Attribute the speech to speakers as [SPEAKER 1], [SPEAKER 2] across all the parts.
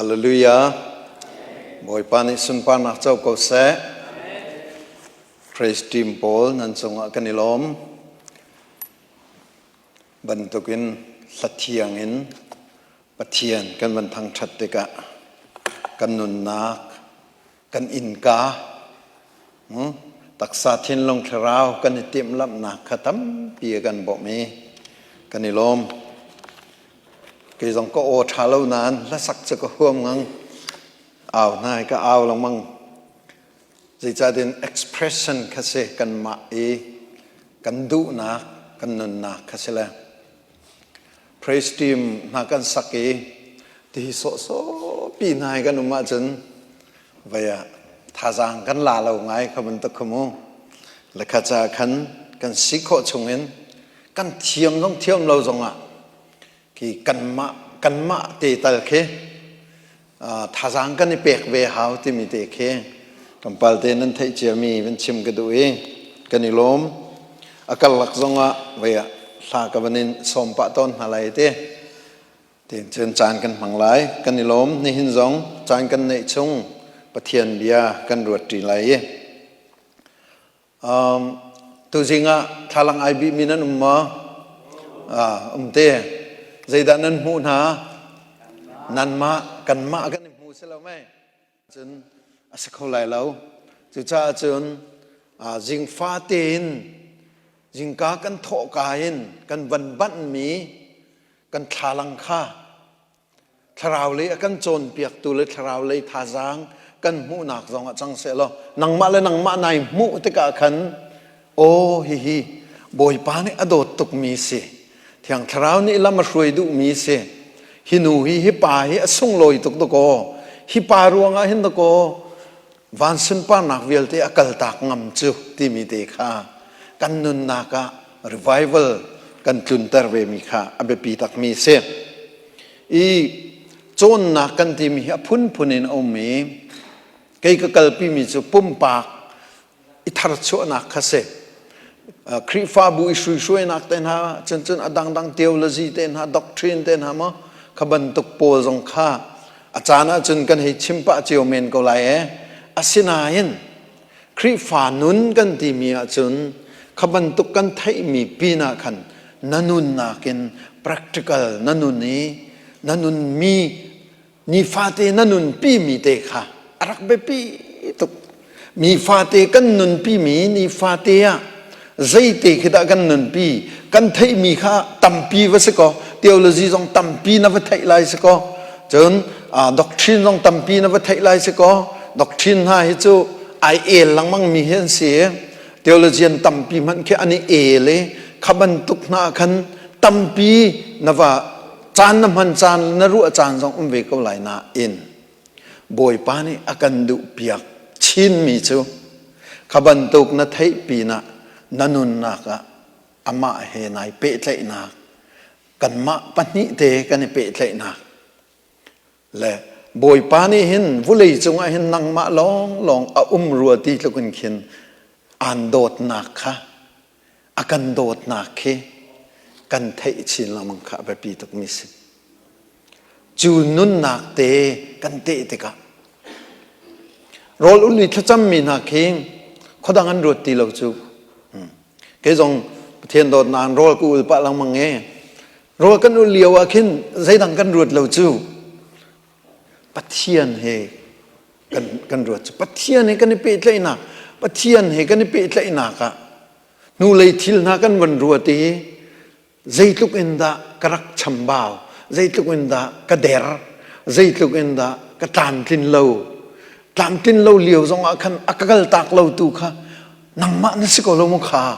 [SPEAKER 1] Hallelujah. Boy pani sun pa nak chau ko se. Praise team Paul nan songa kanilom. Bantukin sathiangin pathian kan ban thang that te ka kan nun nak kan inka taksa thin long thrao kan tim lam nak khatam pi kan bo me kanilom cái dòng có ô thà lâu nàn là sắc cho có hôm ngang ảo này cái ảo lòng măng gì cho đến expression cái gì cần mạ ý cần đủ nạc cần nôn nạc cái gì là praise team nạc cần sắc ý thì số pi này cần mà chân vậy thà rằng cần là lâu ngay không mình tập không là khá cha cần sĩ khổ chung hen cần thiêm lâu rồi ạ khi cần mạ tê tal khe thà rằng cái này bẹt về hào thì mình tê khe cầm bal tê nên thấy chia mi vẫn chim cái đuôi cái này lom akal lắc zong à vậy à sa cái bên nên xóm bát tôn hà lại tê tiền chân chan cái măng lại cái này lom nên hình zong chan cái này chung bắt thiền bia cái ruột trì lại tu gì ngã thà lang ai bị mình nên tê dây đã nên mu na nan ma cần ma cái này mu sẽ lâu mấy chân sẽ không lại lâu từ cha chân dinh pha tiền dinh cá cần thọ cain cần vần bận mí cần thà lăng kha thảo lấy cần trôn biếc tu lấy thảo lấy thà giang cần mu nạc dòng ở trong sẽ lo nang ma này mu tất cả khấn ô hi bồi pa này adot tục mí se thiang thảo ni lama shuai du mi se hinu hi pa hi asung loi tuk to ko hi pa ruanga hin to ko van sun pa nak vel te akal tak ngam chu ti mi te kha kan nun na ka revival kan tun tar ve mi kha abe pi tak mi se i chon na kan ti mi phun in om mi kai ka kal pi mi chu pum pak i thar chu na kha se khri fa bu shui nak ten ha chen adang theology ten ha doctrine ten ha ma khaban tuk pol jong kha achana chun kan he chimpa chiu men ko lai asina in khri fa nun kan ti mi a chun khaban tuk kan thai mi pina khan nanun na ken practical nanun mi ni fa te nanun pi mi te kha arak be pi tuk mi fa te kan nun pi mi ni fa te a dây tê khi ta gần nền pi gần thấy mi kha tam pi với sẽ có theology trong tam pi nó với thấy lại sẽ có chơn doctrine trong tam pi nó với thấy lại sẽ có doctrine hai chỗ ai lăng mang mi hiện sẽ theology tam pi man khi anh le khaban tuk na khan tam pi nó và chan nam han chan na ru chan trong về câu lại na in boy pa ni akan du piak chin mi chu khaban tuk na thấy pi na nanun naka ama he nai pe tlai na kan ma pani te kan pe tlai na le boy pani hin vulei chunga hin nang ma long a ruati tlukun khin an dot na kha akan dot na khe kan thei chin lamang kha ba pi tuk mi si chu nun nak te kan te ka rol uli thacham mi na khing khodang an ruati lo chu cái dòng thiên đột nàn rồi cụ bạn làm bằng nghe rồi căn u liều à kinh dây đằng căn ruột lâu chu bắt thiên he căn ruột bắt thiên he căn bị lệ nà bắt thiên he căn bị lệ nà cả nu lấy thil na căn vần ruột thì dây lúc in đã karak chăm bao dây lúc in đã cả đẻ dây lúc in đã cả tàn tin lâu liều dòng à khăn akal tak lâu tu kha nang ma na siko lo mo kha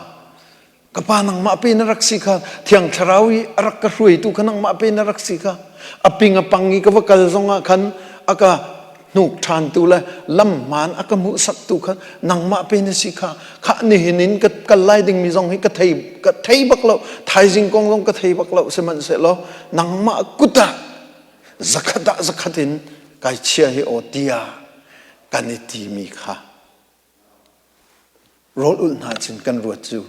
[SPEAKER 1] kapa nang ma pe na raksi kha thiang tharawi arak ka hrui tu khanang ma pe na raksi kha apinga pangi ka vakal zonga khan aka nuk than tu la lam man aka mu sak tu kha nang ma pe na si kha ni hinin ka kalai ding mi zong hi ka thei bak lo thai jing kong long ka thei bak lo se man se lo nang ma kuta zakhatin kai chia hi otia kaniti mi kha rol ul na chin kan ruat chu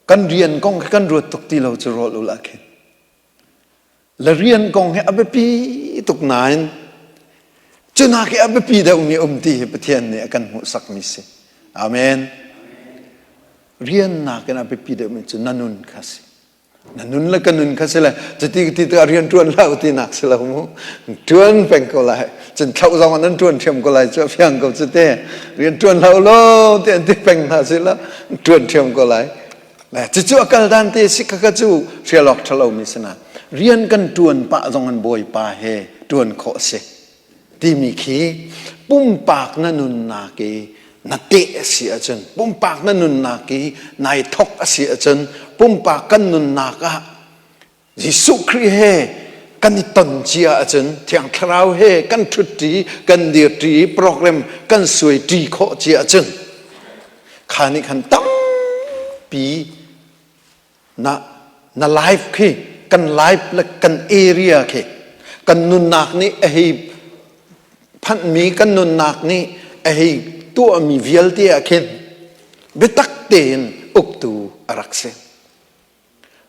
[SPEAKER 1] kan rian kong kan ruat tok ti lo chu rol ul akhin ละเรียนกองให้อับปีตุกนายจนหากอับปีเดามีตีประเทศเนี่ยกันหัวสักมิสิอาเมนเรียนนักกันอับปีเดามีจนนันุนคัสนันุนละกันนุนคัสละจะที่เรียนทวนเล่าที่นักสละมูทวนเป็นก็เลยจนเข้าสองนั้นทวนเทียมก็เลยจะเพียงก็จะเตะเรียนทวนเล่าโลเตะที่เป็นนักสละทวนเทียมก็เลยและจู่ๆกันดันเตะสิกกจู่เชียร์ล็อกทะเลามิสนะเรียนกันทวนปะตรงกันบ่อยปะเฮทวนข้อเสที่มีขีปุ่มปากนันุนนากีนัดเตะเสียจนปุ่มปากนันุนนากีนายทกเสียจนปุ่มปากกันนุนนากะยิสุคริเฮกันตันเจียจนเทียงคราวเฮกันทุตีกันเดียตีโปรแกรมกันสวยตีโคเจียจนขานี่ขันตั้งปีน่าไลฟ์คีกันไลฟ์และกันเอเรียคีกันนุนนักนี่ไอ้พันมีกันนุนนักนี่ไอ้ตัวมีวิลเตียคีเบตักเตนอุกตูอารักเซ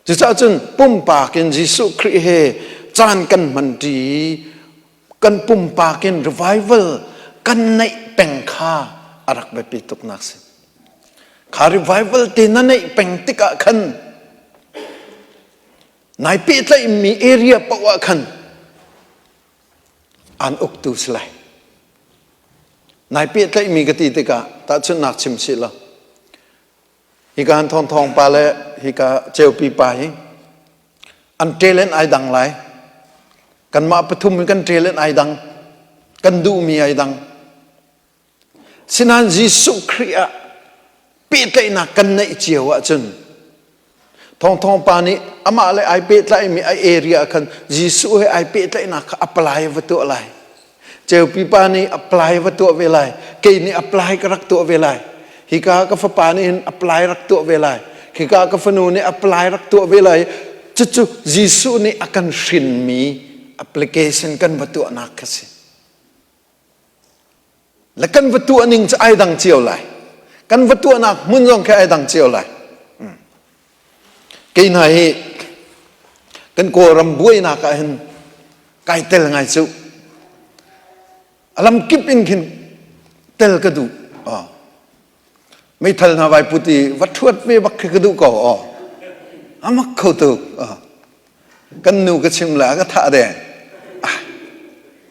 [SPEAKER 1] จะจ้าจนปุ่มปากินยิสุคริเฮจานกันมันดีกันปุ่มปากินรีไวเวลกันในแป่งข้าอารักแบบปีตุกนักเซข้ารีไวเวลตีนั่นในแป่งติกะขันนายปีเลยมีเอเรียปะวะขันอันอุกตูสไลนายปีเลยมีกติติกะตาชนนักชิมสิละฮิกาทองทองปาเลฮิกาเจลปีไปอันเทเลนไอดังไหลกันมาปฐุมกันเทเลนไอดังกันดูมีไอดังสินันยิสุคริอาปีเลยนักกันในเจียวะจนทองปานี้อามาเลยไอปีเลยมีไอเอเรียกันยิสุให้ไอปีเลยนักอัปลายวัตถุอะไรเจลปีปานี้อัปลายวัตถุเวลาเกนี่อัปลายกรักตัวเวลาฮิกากฟปานี่อัปลายรักตัวเวลาฮิกากฟนูนี่อัปลายรักตัวเวลาจู่ๆยิสุนี่อากันชินมีแอปพลิเคชันกันวัตถุนักกันสิและกันวัตถุนึงจะไอดังเจียวไหลกันวัตถุนักมุนจงแค่ไอดังเจียวไหลกี่ไหนกันโกรำบุยนักเห็นไกเตลไงสุอลัมกิบอินขินเตลกระดูไม่ทันนาไวพุติวัตถุเวบักกระดูกอ๋ออามักเขาตุกกันนูกชิมละก็ท่าเดง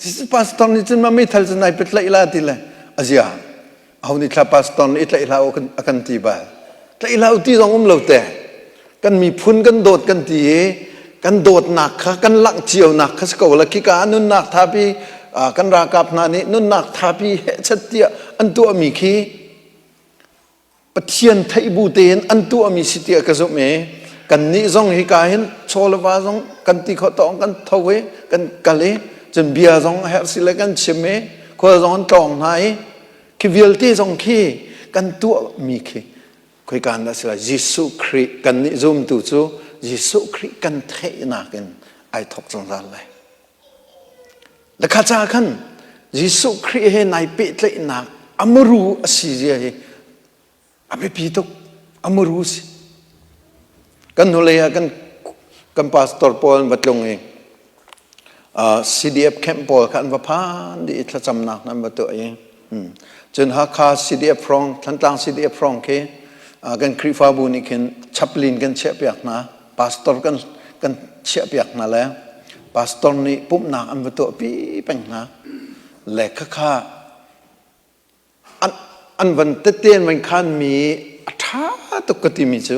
[SPEAKER 1] สิสปาสตอนนี้จึงมาไม่ทันจะนายเป็นไรลาติเลยอาเซียเอานี่ถ้าปาสตอนนี้ไรลากันตีบาไรลาอุติสองเราแต่กันมีพุนกันโดดกันตีกันโดดหนักกันลักเจียวหนักสกอละกิกานุนนักทาพีกันรากับนานี่นุนนักทาพีเฮชัดเตียอันตัวมีขี้ปะเทียนไทยบูเตนอันตัวมีสิทธิ์กระสุเมกันนี่ซองฮิกาเห็นโชลวาซองกันตีเขาตองกันทเวกันกะเลจนเบียซองเฮสิเลกันเชเมคนซองตองไหนคิวิลตีซองขี้กันตัวมีขี้คุยกันนั่นสิละยิสุคริกันนี่ซุมตุจูยิสุคริกันเทนักกันไอทอกจังไรแล้วข้าจ้าขันยิสุคริเฮนายเปิดเลยนักอมรูอสิเจเฮอาไปปีตุกอมรูสิกันหัวเลยกันพาสตอร์พอลบัดลงเองCDF แคมป์พอลกันว่าพานดีอิทธิจำนักนั้นบัดตัวเองจนหาคา CDF ฟรองทันต่าง CDF ฟรองเคกันคริฟาบุนิกันชับลินกันเชื่อเปียกนะพาสตอร์กันเชื่อเปียกนะแล้วพาสตอร์นี่ปุ๊บนักอันบัดตัวปีเป็นนะแหลกข้าอันวันเตี้ยนวันขันมีท่าตุกติมิจู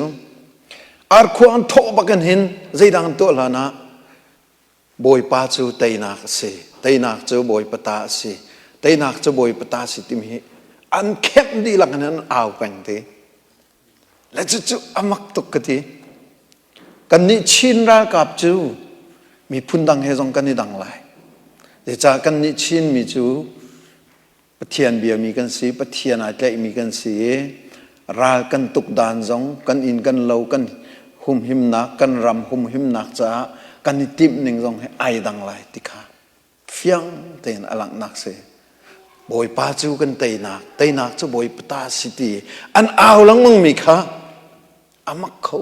[SPEAKER 1] อาร์ควานทบกันเห็นใจดังตัวละนะบอยป้าจูเตยนักสิเตยนักจูบอยปตาสิเตยนักจูบอยปตาสิติมีอันเข้มดีหลังนั้นเอาเป็นทีและจู่ๆอามักตุกติกันนี่ชินรักับจูมีพุ่นดังเฮซองกันนี่ดังไหลเดี๋ยวจากกันนี่ชินมีจูปะเทียนเบียมีกันสีปะเทียนอาจจะมีกันสีรากันตุกดานซองกันอินกันเลากันหุมหิมนักกันรำหุมหิมนักจ้ากันนิติมหนึ่งซองให้ไอดังไหลติขาเฟียงเตนอลังนักเสบอยป้าจูกันเตยนักจะบอยปตาสิตีอันเอาหลังมึงมีค่ะอามักเขา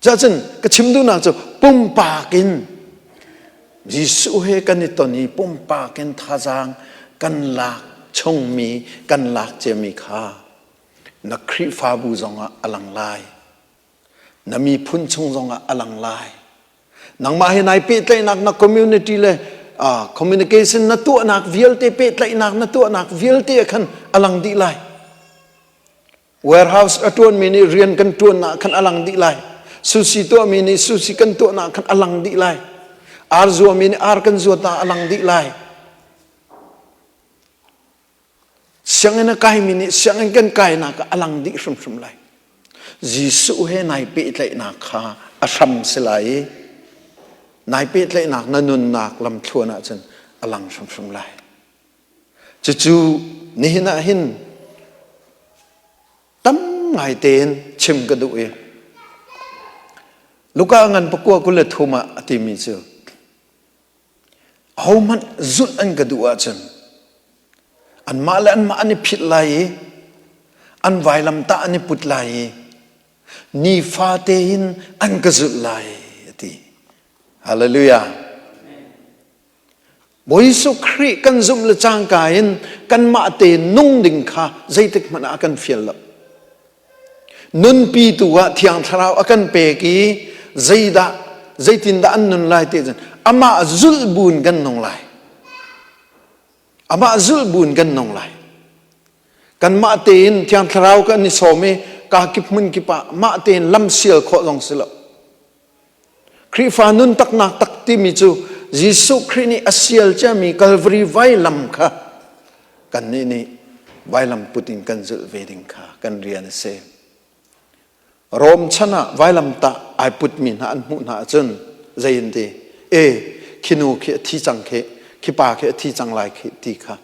[SPEAKER 1] cha chen ka chimdu na chu pum pa kin Jisu he kan itoni pum pa kin thajang kan lak chong mi kan lak che mi kha na khri fa bu zonga alang lai na mi phun chung zonga alang lai nang ma he nai pe tlai nak na community le communication na tu nak vial te pe tlai nak na tu nak vial te khan alang di lai warehouse atun mini rian kan tu na khan alang di lai susi to mini susi kan tu na khan alang di lai arzo mini ar kan zo ta alang di lai siang na kai mini siang kan kai na ka alang di sum lai Jisu he nai pe tlai nak kha asam silai nai pe tlai nak nanun nak lam thuna chen alang sum lai chu ni na hin tam ngai ten chim ka du e luka ngan pakwa kule thuma ati mi chu how man zut an ka du a chen an ma le an ma ani phit lai an vai lam ta ani put lai ni fa te hin an ka zut lai ati hallelujah boi su khri kan zum le chang ka hin kan ma te nung ding kha zaitik mana kan fiel la nun pi tu wa thiang tharau akan pe ki zaida zaitin da an nun lai te jan ama zul bun kan nong lai ama zul bun kan nong lai kan ma te in thiang tharau kan ni some ka kip mun ki pa ma te lam sial kho long silo khri fa nun tak nak tak ti mi chu Jisu khri ni asial cha mi Calvary vai lam kha kan ni vai lam putin kan zul veding kha kan rian se rom chana vai lam ta ai put min na an mu na chun zain de khinu khe thi chang khe khipa khe thi chang lai khe ti kha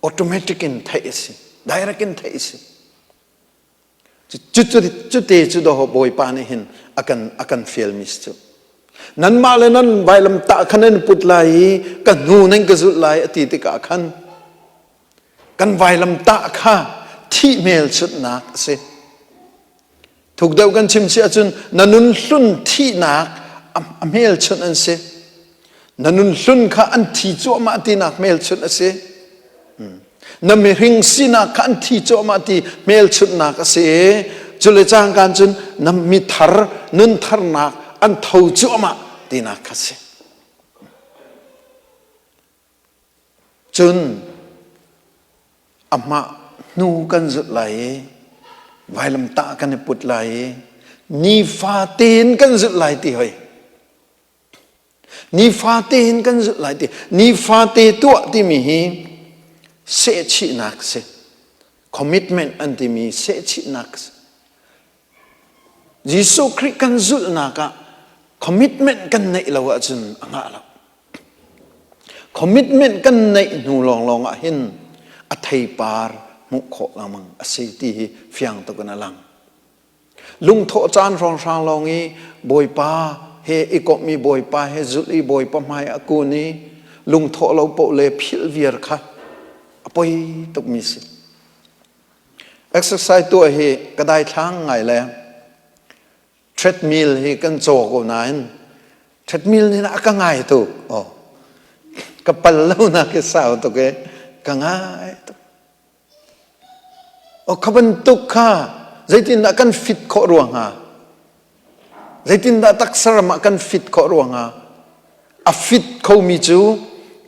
[SPEAKER 1] automatic in thai si direct in thai si chu te chu do boy pa ni hin akan feel mis chu nan ma le nan vai lam ta khanen put lai kan nu nen ka zu lai ati ti ka khan kan vai lam ta kha thi mel chut nak se thuk deu kan chim sia chun nanun hlun thi nak amel chun an se nanun hlun kha an thi chu ma ti nak mel chun ase na me ring sina kha an thi chu ma ti mel chut nak ase chule chang kan chun nam mi thar nun thar nak an thau chu ma ti nak ase chun amma nu kan zut lai vai lam ta kan put lai ni fa tin kan zut lai ti hoi ni fa tin kan zut lai ti ni fa te tu ti mi hi se chi nak se commitment an ti mi se chi nak Jisu Christ kan zut na ka commitment kan nei lo a chun anga lo commitment kan nei nu long a hin a thei par mu kho lamang asiti fiang to kana lang lung tho chan rong sang longi boy pa he ikop mi boy pa he zuli boy pa mai akuni lung tho lo po le phil vier kha apoi tok mi si exercise to he kadai thang ngai le treadmill he kan cho ko nain treadmill ni na ka ngai to ka pal lo na ke sao to ke ka ngai khaban tuk kha zaitin da kan fit kho ruang ha zaitin da taksar ma kan fit kho ruang ha a fit kho mi chu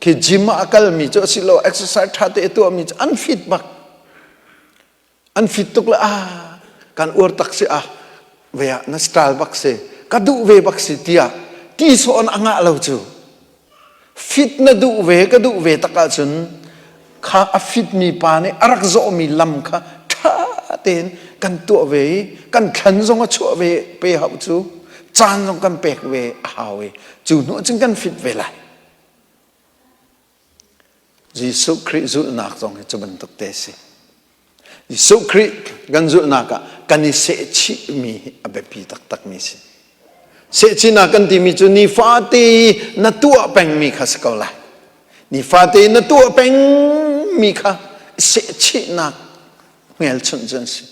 [SPEAKER 1] ki gym akal mi chu silo exercise thate tu mi unfit bak unfit tuk la kan ur taksi ve na style bak se ka du ve bak si tia ti so on anga lo chu fit na du ve taka chun kha a fit mi pa ne arak zo mi lam kha ten kan tu ve kan khan zong a chu ve pe hau chu chan zong kan pek ve hau ve chu no chung kan fit ve lai Jisu Christ zu nak zong he chu ban tok te si Jisu Christ gan zu na ka kan ni se chi mi abe pi tak mi si se chi na kan ti mi chu ni fa ti na tu peng mi kha ska lai ni fa ti na tu peng mi kha se chi na ngel chun chen si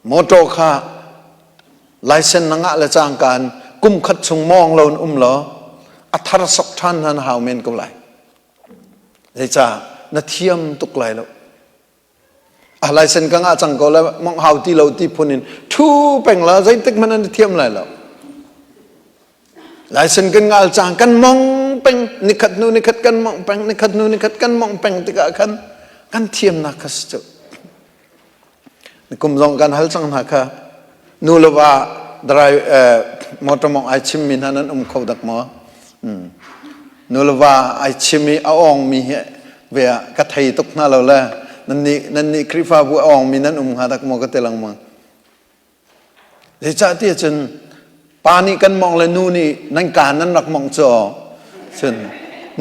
[SPEAKER 1] moto kha ลายเส้นนังละจางการกุมขัดชงมองเราหรออัทรสกท่านนั้นหาวเมนก็ไหลเลยจ้านาเทียมตุกไหลแล้วอะไรเส้นกังอาจังก็แล้วมองหาวที่เราที่พูนินทูเป่งละใจตึกมันนาเทียมไหลแล้วหลายเส้นกันงาจางกันมองเป่งนิคัดนูนิคัดกันมองเป่งนิคัดนูนิคัดกันมองเป่งติกะกันเทียมนักสจุนี่กุมจงกันฮัลจังนักนูลว่าดรายมอเตอร์มองไอชิมมินนั้นเขาดักมอนูลว่าไอชิมีเอาองมีเวียกระไทยตกหน้าเราแล้วนั่นนี่คริฟาบัวองมีนั้นหาดักมอกระเตลังมังเดี๋ยวจะที่จนปานี่กันมองเลยนู่นนี่นั่นการนั้นนักมองจ่อเช่น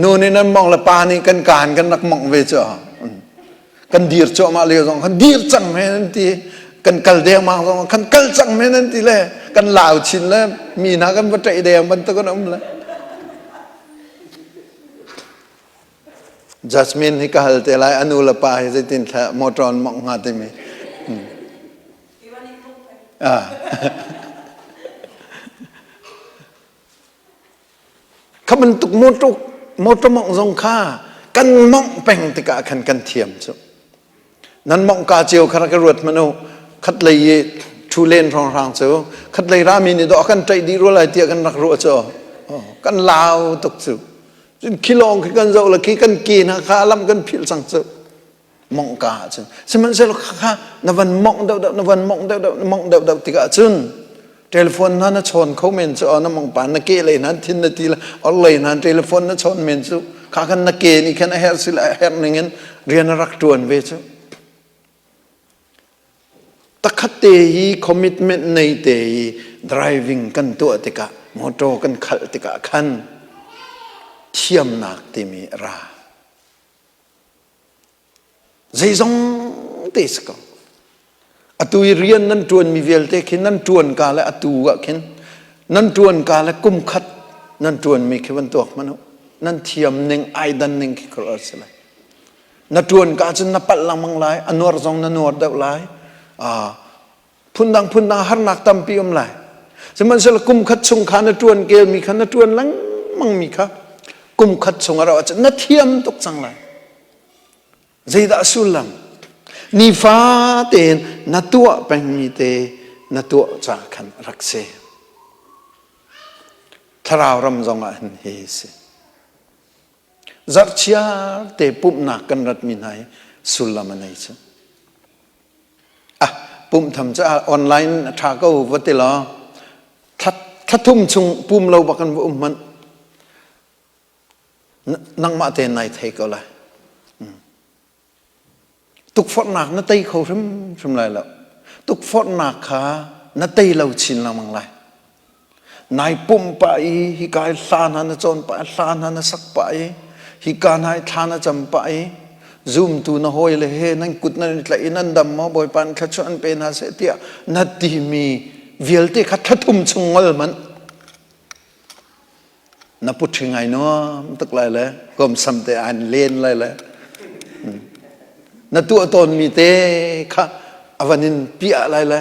[SPEAKER 1] นู่นนี่นั่นมองเลยปานี่กันการกันนักมองเวจ่อกันดีร์จ่อมาเลยสองกันดีร์จังแม่นั่นทีกันกัลเดียมาสองกันกัลจังแม่นั่นทีเลยกันลาวชินแล้วมีนะกันวัดใจเดียมันตะกันอุ้มเลยจัสมินฮิกาลเตลัยอนุลปาให้จะตินแค่มอตรอนมองหาเต็มเขามันตุกมดมองทรงค่ากันมองแป่งติกะกันเทียมสุนั้นมองกาเจียวคาราคารวดมโนคัดเลยชูเลนทองรางเสือคัดเลยรามีนี่ดอกกันใจดีรู้อะไรเตียกันนักรัวเจ้ากันลาวตกสุจนคิลองกันเจ้าละคิกันกีนะข้าล้ำกันผิดสังเสือมองกาจนสมัยเสร็จข้านวันมองเดานวันมองเดามองเดาติกะจนเทเลโฟนนั้นชนเขาเมนส์น้ำมองปานนักเกเลยนั้นทินนาทีละอะไรนั้นเทเลโฟนนั้นชนเมนส์ข้ากันนักเกนี่แค่นั้นเฮร์สิละเฮร์นึงเงินเรียนรักตัวนเวชตะขัดเตยคอมมิตเมนต์ในเตย driving กันตัวติกะมอเตอร์กันขัดติกะขันเทียมนักติมีราใจจงเตสก็อตุยเรียนนั่นจวนมีเวลเตคินนั่นจวนกาและอตุกะคินนั่นจวนกาและกุมขัดนั่นจวนมีแค่วันตัวมันนั่นเทียมหนึ่งไอดันหนึ่งคิกรอสเลยนั่นจวนกาจนนับปัลลังมังไลอันวรจงนั่นวรเดาไลพุนดังhar nak tampi lai zaman sel kum khat sung khana tuan kel mi khana tuan lang mang mi kha kum khat sung ara cha na thiam tok chang lai zaida sulam ni fa ten na tua peng mi te na tua cha khan rakse tharau ram zonga han he se zarchia te pup na kan rat mi nai sulam anai chaปุ่มทำจะออนไลน์ทาก็วัดติลอทัดทุ่มชงปุ่มเราบักันว่ามันนั่งมาเตนในไทยก็เลยตุกฟอดหนักนั่นไตเขาทำไรแล้วตุกฟอดหนักขานั่นไตเราชินเรามังไรนายปุ่มไปฮิกายสานหันจนไปสานหันสักไปฮิการให้ทานจำไปzoom tu na hoi le he nan kut na tla inan dam mo boy pan kha chuan pe na se tia na ti mi vialte kha thatum chungol man na pu thingai no tak lai le kom samte an len lai le na tu ton mi te kha avanin pia lai le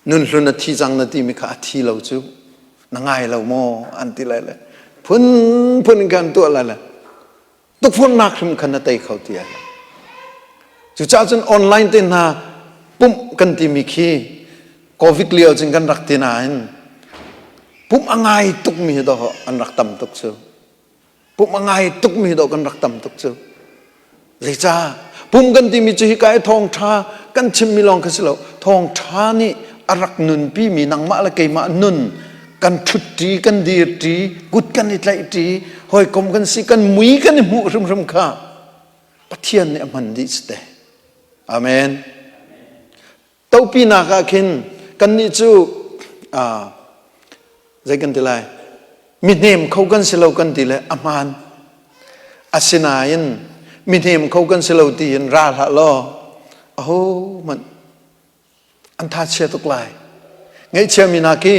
[SPEAKER 1] nun hlun na thi jang na ti mi kha thi lo chu na ngai lo mo an ti lai le phun kan tu lai leตุกฝนนักขึ้นขนาดเตยเขาเตียจุดจ้าจนออนไลน์เต้นหาปุ่มกันที่มีขี้โควิดเลี้ยวจนกันรักที่นายปุ่มอ่างไงตุกมีดอกอันรักต่ำตุกเสือปุ่มอ่างไงตุกมีดอกกันรักต่ำตุกเสือเลยจ้าปุ่มกันที่มีจุยกายทองชากันชิมมีลองกันสิเราทองชานี่อรักนุนพี่มีนางมะละเกยมานุนกันทุดตีกันดีตีกุดกันอิตไลตีหอยกลมกันสิกันมุยกันหมู่รุมข้าปะเทียนเนี่ยมันดิสเตอาเมนเต้าปีนากาคินกันนี่จูใจกันทีไรมิเนมเขากันสิเรากันทีไรอามานอาศินายินมิเนมเขากันสิเราตีนราละล้อโอ้มันอันท่าเชื่อตุกลายไงเชื่อมินาคี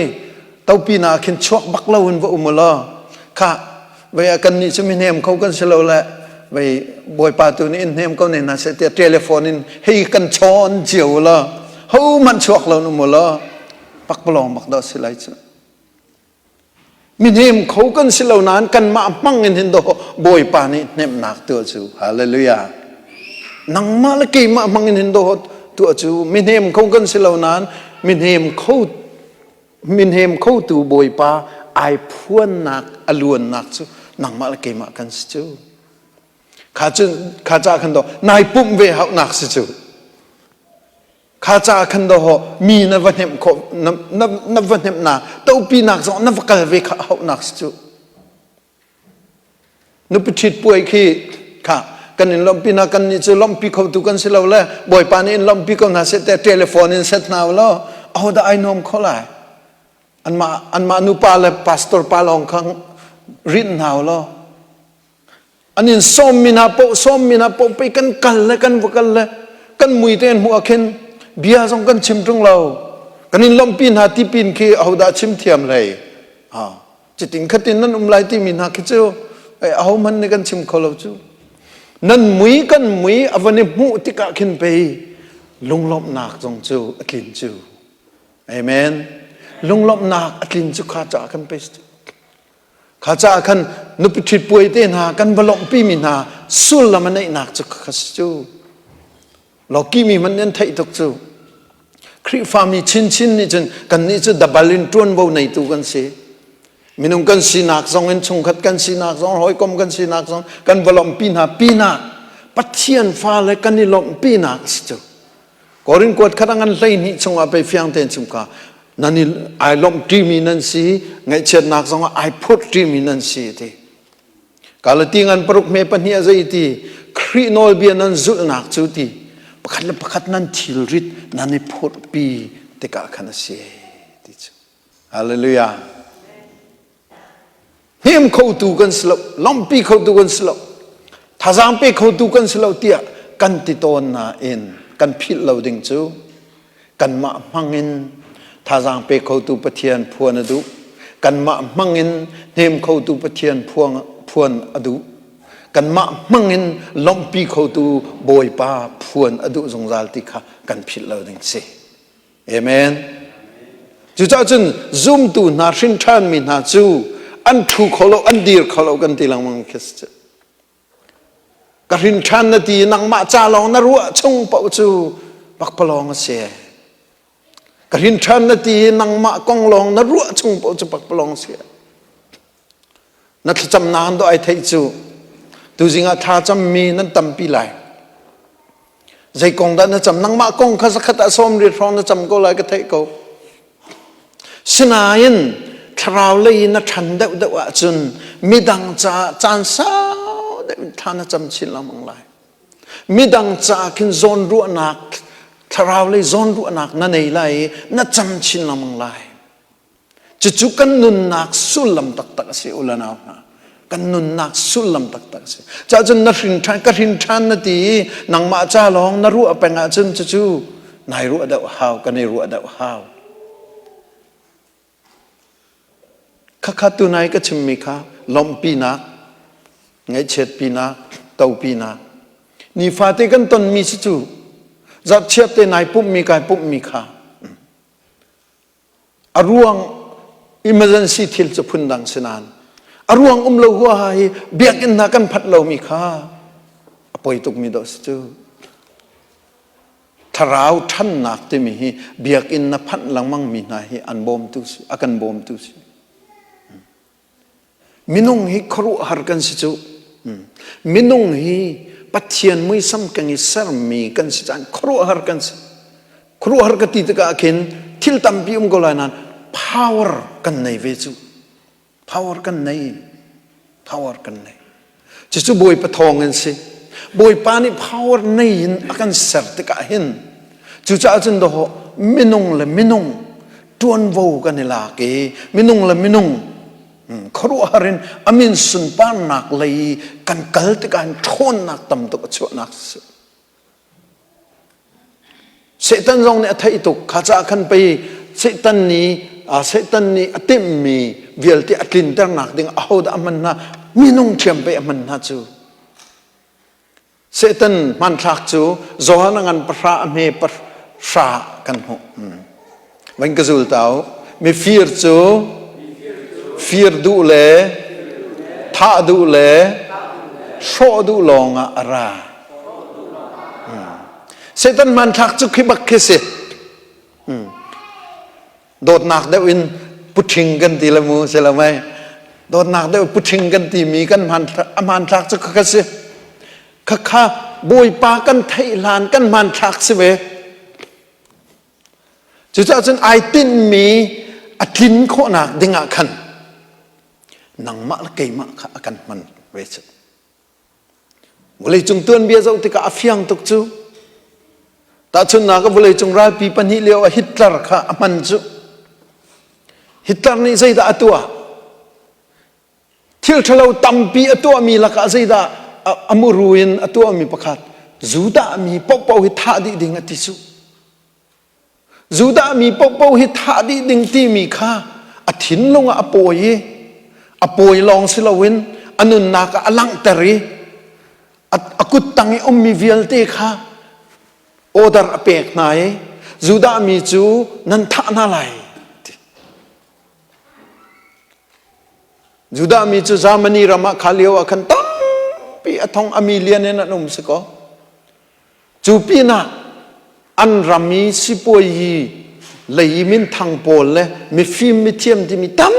[SPEAKER 1] เต้าปีนาคินชวกบักเล่าหินว่าอุมลอค่ะเวลากันนี่จะมีเนมเขากันเสลาแหละไปบอยปาตัวนี้เนมเขาเนี่ยนะเสียเทเลโฟนินให้กันช้อนเจียวละเขามันชวกเราอุมลอ ปักปลองบักดอสิไลจ้ะมินเฮมเขากันสิเหล่านั้นกันมามั่งเห็นโดบอยปานี่เนมหนักตัวจูฮาเลลูยานังมาละกี่มามั่งเห็นโดตัวจูมินเฮมเขากันสิเหล่านั้นมินเฮมเขาตัวบอยปาไอพวนหนักอลวนหนักจูนังมาละกี่มากันสิจูข้าจ้าคันโดนายปุ่มเวหาหนักสิจูข้าจ้าคันโดมีนวันเห็มขนวันเห็มนาตัวปีนักสองนวกลเวข้าหาหนักสิจูนุปชิดป่วยขี้ค่ะกันอินลมปีนักกันนี่จะลมปีเขาตุกันสิเราเลยบ่อยปานี่ลมปีเขาหน้าเสร็จแต่โทรศัพท์นี่เสร็จแล้วล่ะเอาได้ไอ้น้องเขาเลยอันมานุปาเลยพาสตอร์ปาลองขังรินหาวล่ะอันนี้ส้มมินาโปไปกันเลยกันพวกกันเลยกันมุยเต้นหัวเข็นเบียร์ส่งกันชิมตรงเรากันนี่ลมปีนหาที่ปีนขี้เอาได้ชิมเทียมเลยจิตติงขัดตินนั่นไหลที่มินาคิดเจ้าเอามันในกันชิมเขาเราจูนั่นมุยอวันนี้มุติกะขึ้นไปลงลบหนักจงจูอักลินจูเอเมนลงลบหนักอักลินจูข้าจะกันไปข้าจะกันนุปชิดป่วยเต้นหากันบล็อกปีมินาสุลละมันในหนักจุข้าจูเรากี่มีมันเน้นไทยตกจูคริฟามีชิ้นนี่จนกันนี่จะดับเบิลนตรวนบ่ในตัวกันสิมินุงกันสีนักสองเงินชงขัดกันสีนักสองหอยกลมกันสีนักสองกันบล็อกปีนาปัจเจียนฟ้าเลยกันนี่ลมปีนักสิจูก่อนกวดขัดกันเลยนี่ชงเอาไปเฟียงเต้นจุกานั่นนี่ไอลมทีมีนั่นสิไงเชิดนักสองไอพุททีมีนั่นสิทีกาลตีงันปรุกเมปัญญาใจทีครีโนลเบียนันจุนักจุทีประคัดนั่นทิลริดนั่นนี่พุทปีเตกะขันเสียทีจูฮาเลลูยาเฮมเขาตูกันสลบลมปีเขาตูกันสลบท่าจางเปเขาตูกันสลบเตียกันติโตนนาเอ็นกันพิลเราดึงจูกันมามังเงินท่าจางเปเขาตูปะเทียนพวนอดุกันมามังเงินเฮมเขาตูปะเทียนพวนอดุกันมามังเงินลมปีเขาตูบอยปาพวนอดุสงสารติค่ะกันพิลเราดึงเสเอเมนจู่จ้าจนซุ่มตูนาชินทานมีนาจูอันทุกขโลอันดีร์ขโลกันทีหลังมังคิสกรินชันนาทีนังมาจาลองนรัวชงเป่าจูปักพลองเสียกรินชันนาทีนังมากองลองนรัวชงเป่าจูปักพลองเสียนัทจำนานตัวไอเทจูดูสิงห์ท่าจำมีนั่นตั้มปีไหลใจกองดันนัทจำนังมากองข้าสักขัดสมเรียดร้องนัทจำก็ไหลก็เทก็สนายินทราวเลยนัทันเดาจุนมีดังจ่าจานสาวเดินท่านจำชินละมังไลมีดังจ่าคินโซนรัวนักทราวเลยโซนรัวนักนั่นเองเลยนัจำชินละมังไลจุกันนุนนักสุลลำตักเสียอุลนาวนะกันนุนนักสุลลำตักเสียจ่าจนนัรินทานกรินทานนาทีนังมาจ่าลองนรัวเป็นอาจุนจู่นายรัวเดาหาวกันนายรัวเดาหาวข้าตัวไหนก็ชิมมีข้าลมปีนักไงเช็ดปีนักเตาปีนักนี่ฟาเตกันตนมีสิจูจัดเช็ดเตนายปุ๊บมีกายปุ๊บมีข้าอารวง emergency ทิลจะพุ่นดังสนานอารวงเราหัวหายเบียกอินนักันพัดเรามีข้าปล่อยตุกมีดอสิจูทาราวท่านนักเตมีเบียกอินนัพัดหลังมังมีนายอันบอมตุสิอากันบอมตุสิมินุงฮีครูหาร์กันสิจูมินุงฮีปัจเจียนมุยซ้ำกันอิสร์มีกันสิจันครูหาร์กันสิครูหาร์กันติดกับอาเคนทิลตัมพิอุมกลานัน power กันในเวจู power กันใน power กันในจิจูบอยปะทองกันสิบอยปานี่ power ในหินอากันเสร์ติกะหินจูจ้าจันโดมินุงเลยมินุงตวนวูกันนี่ลาเกมินุงเลยมินุงครูหารินอามินสุนปานนักเลยกันเกิดการทนนักตำตุกชวนักเสตันจงเนี่ยไทยตุกข้าจะขันไปเสตันนี้อติมมีเวลที่อัดลินเตอร์นักดิ่งเอาดามันนะมีนุ่งเทียมไปมันนะจูเสตันมันทักจูโจฮันงันพระเมพระกันหก วันก็สุลเตามีฟีร์จูฟีร์ดูเลท่าดูเลโชดูลองอะราเซตันมันทักจุกิบักเคสิโดดหนักได้วินพุทธิงกันตีละมูเสละไหมโดดหนักได้พุทธิงกันตีมีกันมันทักจุกเคสิข้าบุยปากันไทยลานกันมันทักสิเวจุดจนไอตินมีอธินโคนักดิ่งขันนังมะละเกยมะข้ากันมันเวชบุเลยจงตัวนเบียร์เราติกาอฟยังตุกจูแต่ชนนักบุเลยจงราปีปันฮิเลียวฮิตเลอร์ข้ามันจูฮิตเลอร์นี่ใจด่าตัวที่เราตั้มปีตัวมีละก็ใจด่าอมูรุยนตัวมีประคัดจูดามีปกป้องฮิตาดีดิ่งติสุจูดามีปกป้องฮิตาดีดิ่งที่มีข้าอธินลงอโปยลองสิลาวินอนุนักอลังเตรีอากุตังอิอมมีเวลเตข้าโอดาร์เปกไหนจูดามีจูนันทานาไลจูดามีจูจามันีรามาคาเลียวขันตั้มปีอทองอเมเลียนนั่นนุ่มสกอจูปีน่ะอันรามีสิปวยเลยมินทางโปลเลยมีฟิล์มมีเทียมที่มีตั้ม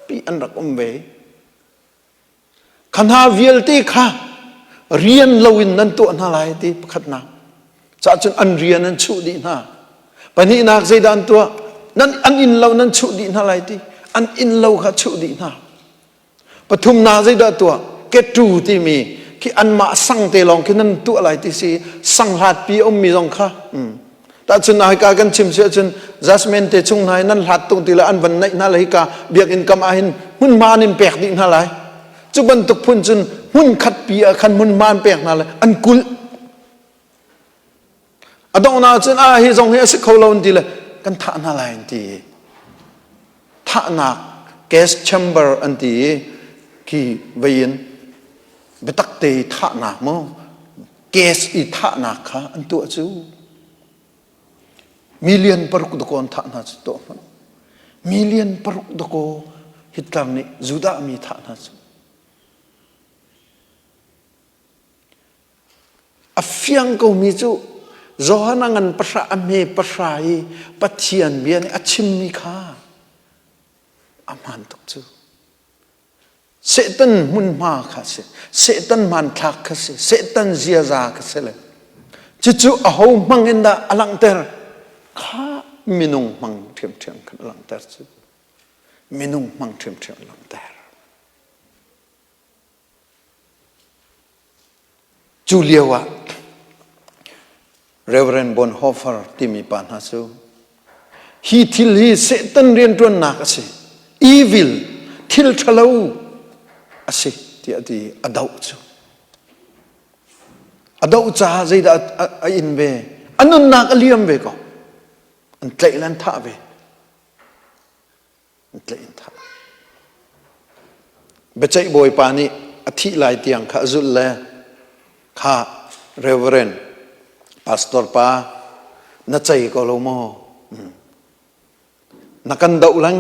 [SPEAKER 1] ปีอันรักอมเวขันหาเวลเตข้าเรียนลวินนั่นตัวน่าไรที่ขัดนาจากจนอันเรียนนั้นชุดีน่าปะนี้นักใจดันตัวนั้นอันอินเรานั้นชุดีน่าไรที่อันอินเราขัดชุดีน่าปฐุมนาใจดันตัวเกตูที่มีที่อันมาสั่งเตลองที่นั่นตัวอะไรที่สิสั่งหัดปีอมมีตรงข้าแต่จนนายกากันชิมเสียจนจัสเมนเตชงนายนั่นหัดตรงที่ละอันวันไหนนั่นเลยกาเบียกอินกำอาหินหุ่นมานิมแปลกดิ่งน่าไรจุบันตุกพุ่นจนหุ่นขัดปีขันหุ่นมานแปลกน่าไรอันกุลอดองนาจนเฮซองเฮสิเขาเราดีเลยกันท่าน่าไรอันดีท่านักแก๊สแชมเบอร์อันดีqui vein betak te tha na mo gas I tha na kha an tu chu million paruk do kon tha na chu to million paruk do ko hitlam ni juda mi tha na chu afiang ko mi chu zohanangan pasra ame pasrai pathian bian achim mi kha aman tok chu Setan mun ma khase setan man thak khase setan zia za khase le chu aho manginda alang ter kha minung mang thiam thiam khan alang ter chu minung mang thiam thiam alang ter Julia Reverend Bonhoeffer timi pan hasu hi thil hi setan rian tuan na khase evil thil thalo asi ti ati adau chu adau cha zaida a in be anun nak aliam be ko an tlailan tha be an tlain tha bechai boy pani athi lai tiang kha zul le kha reverend pastor pa na chai ko lo mo nakan dau lang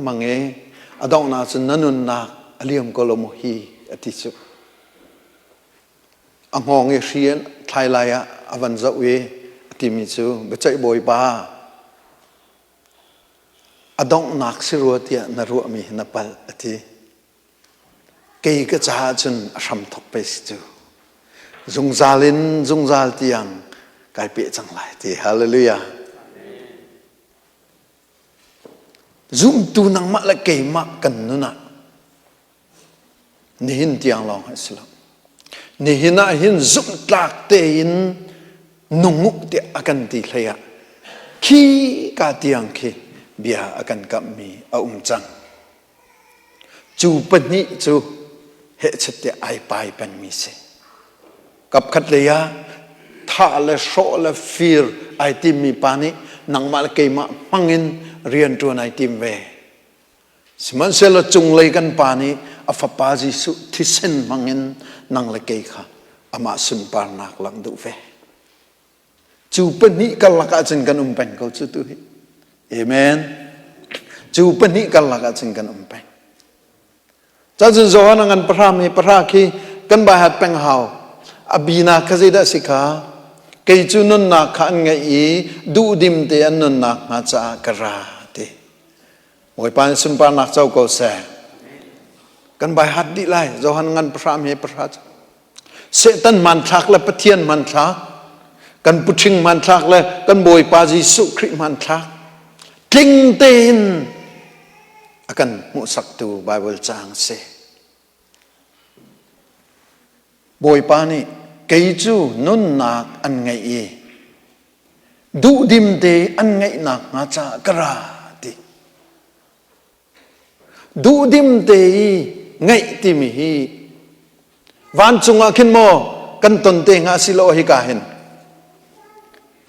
[SPEAKER 1] mange adau na chun nanun nak aliam kolomo hi atisu among e rian thailaya avan zawe atimi chu bechai boy ba adong nak siruatia naru mi napal ati kei ka cha chun asham thok pe chu zungzal tiang kai pe chang lai ti hallelujah zum tu nang ma la kei ma kan nu na nihin tiang long Islam nihina hin zum tlak te in nunguk te akan ti hlaya khi ka tiang khi bia akan kam mi a chang chu pani chu he chete ai pai pan mi se kap khat leya tha le sho le fir ai tim mi pani nang mal ke ma mangin rian tu nai tim ve siman se la chung lei kan pani afapaji su thisen mangin nang le ke kha ama sun par nak lang du ve chu pani ka laka chen kan pen ko chu tu hi เอเมนจูปนิกันละกันจึงกันไปจ้าจึงโจฮันงันพระมีพระคีกันบาหัดเป็งหาวอบีนาคจิดาสิกาเกยจูนุนนักขันไงดูดิมเตอันนุนนักมาจากระเตโอยปานสุนปานักเจ้าก็แสกันบาหัดดีไลโจฮันงันพระมีพระเสตันมันทักและปะเทียนมันทักกันปุชิงมันทักและกันบอยปาจิสุคริมันทักทิงเตนakan musak tu Bible chang se boy pani keiju nun nak an ngai e du dim de an ngai nak nga cha kara ti du dim de ngai ti mi hi van chunga khin mo kan ton te nga silo hi ka hen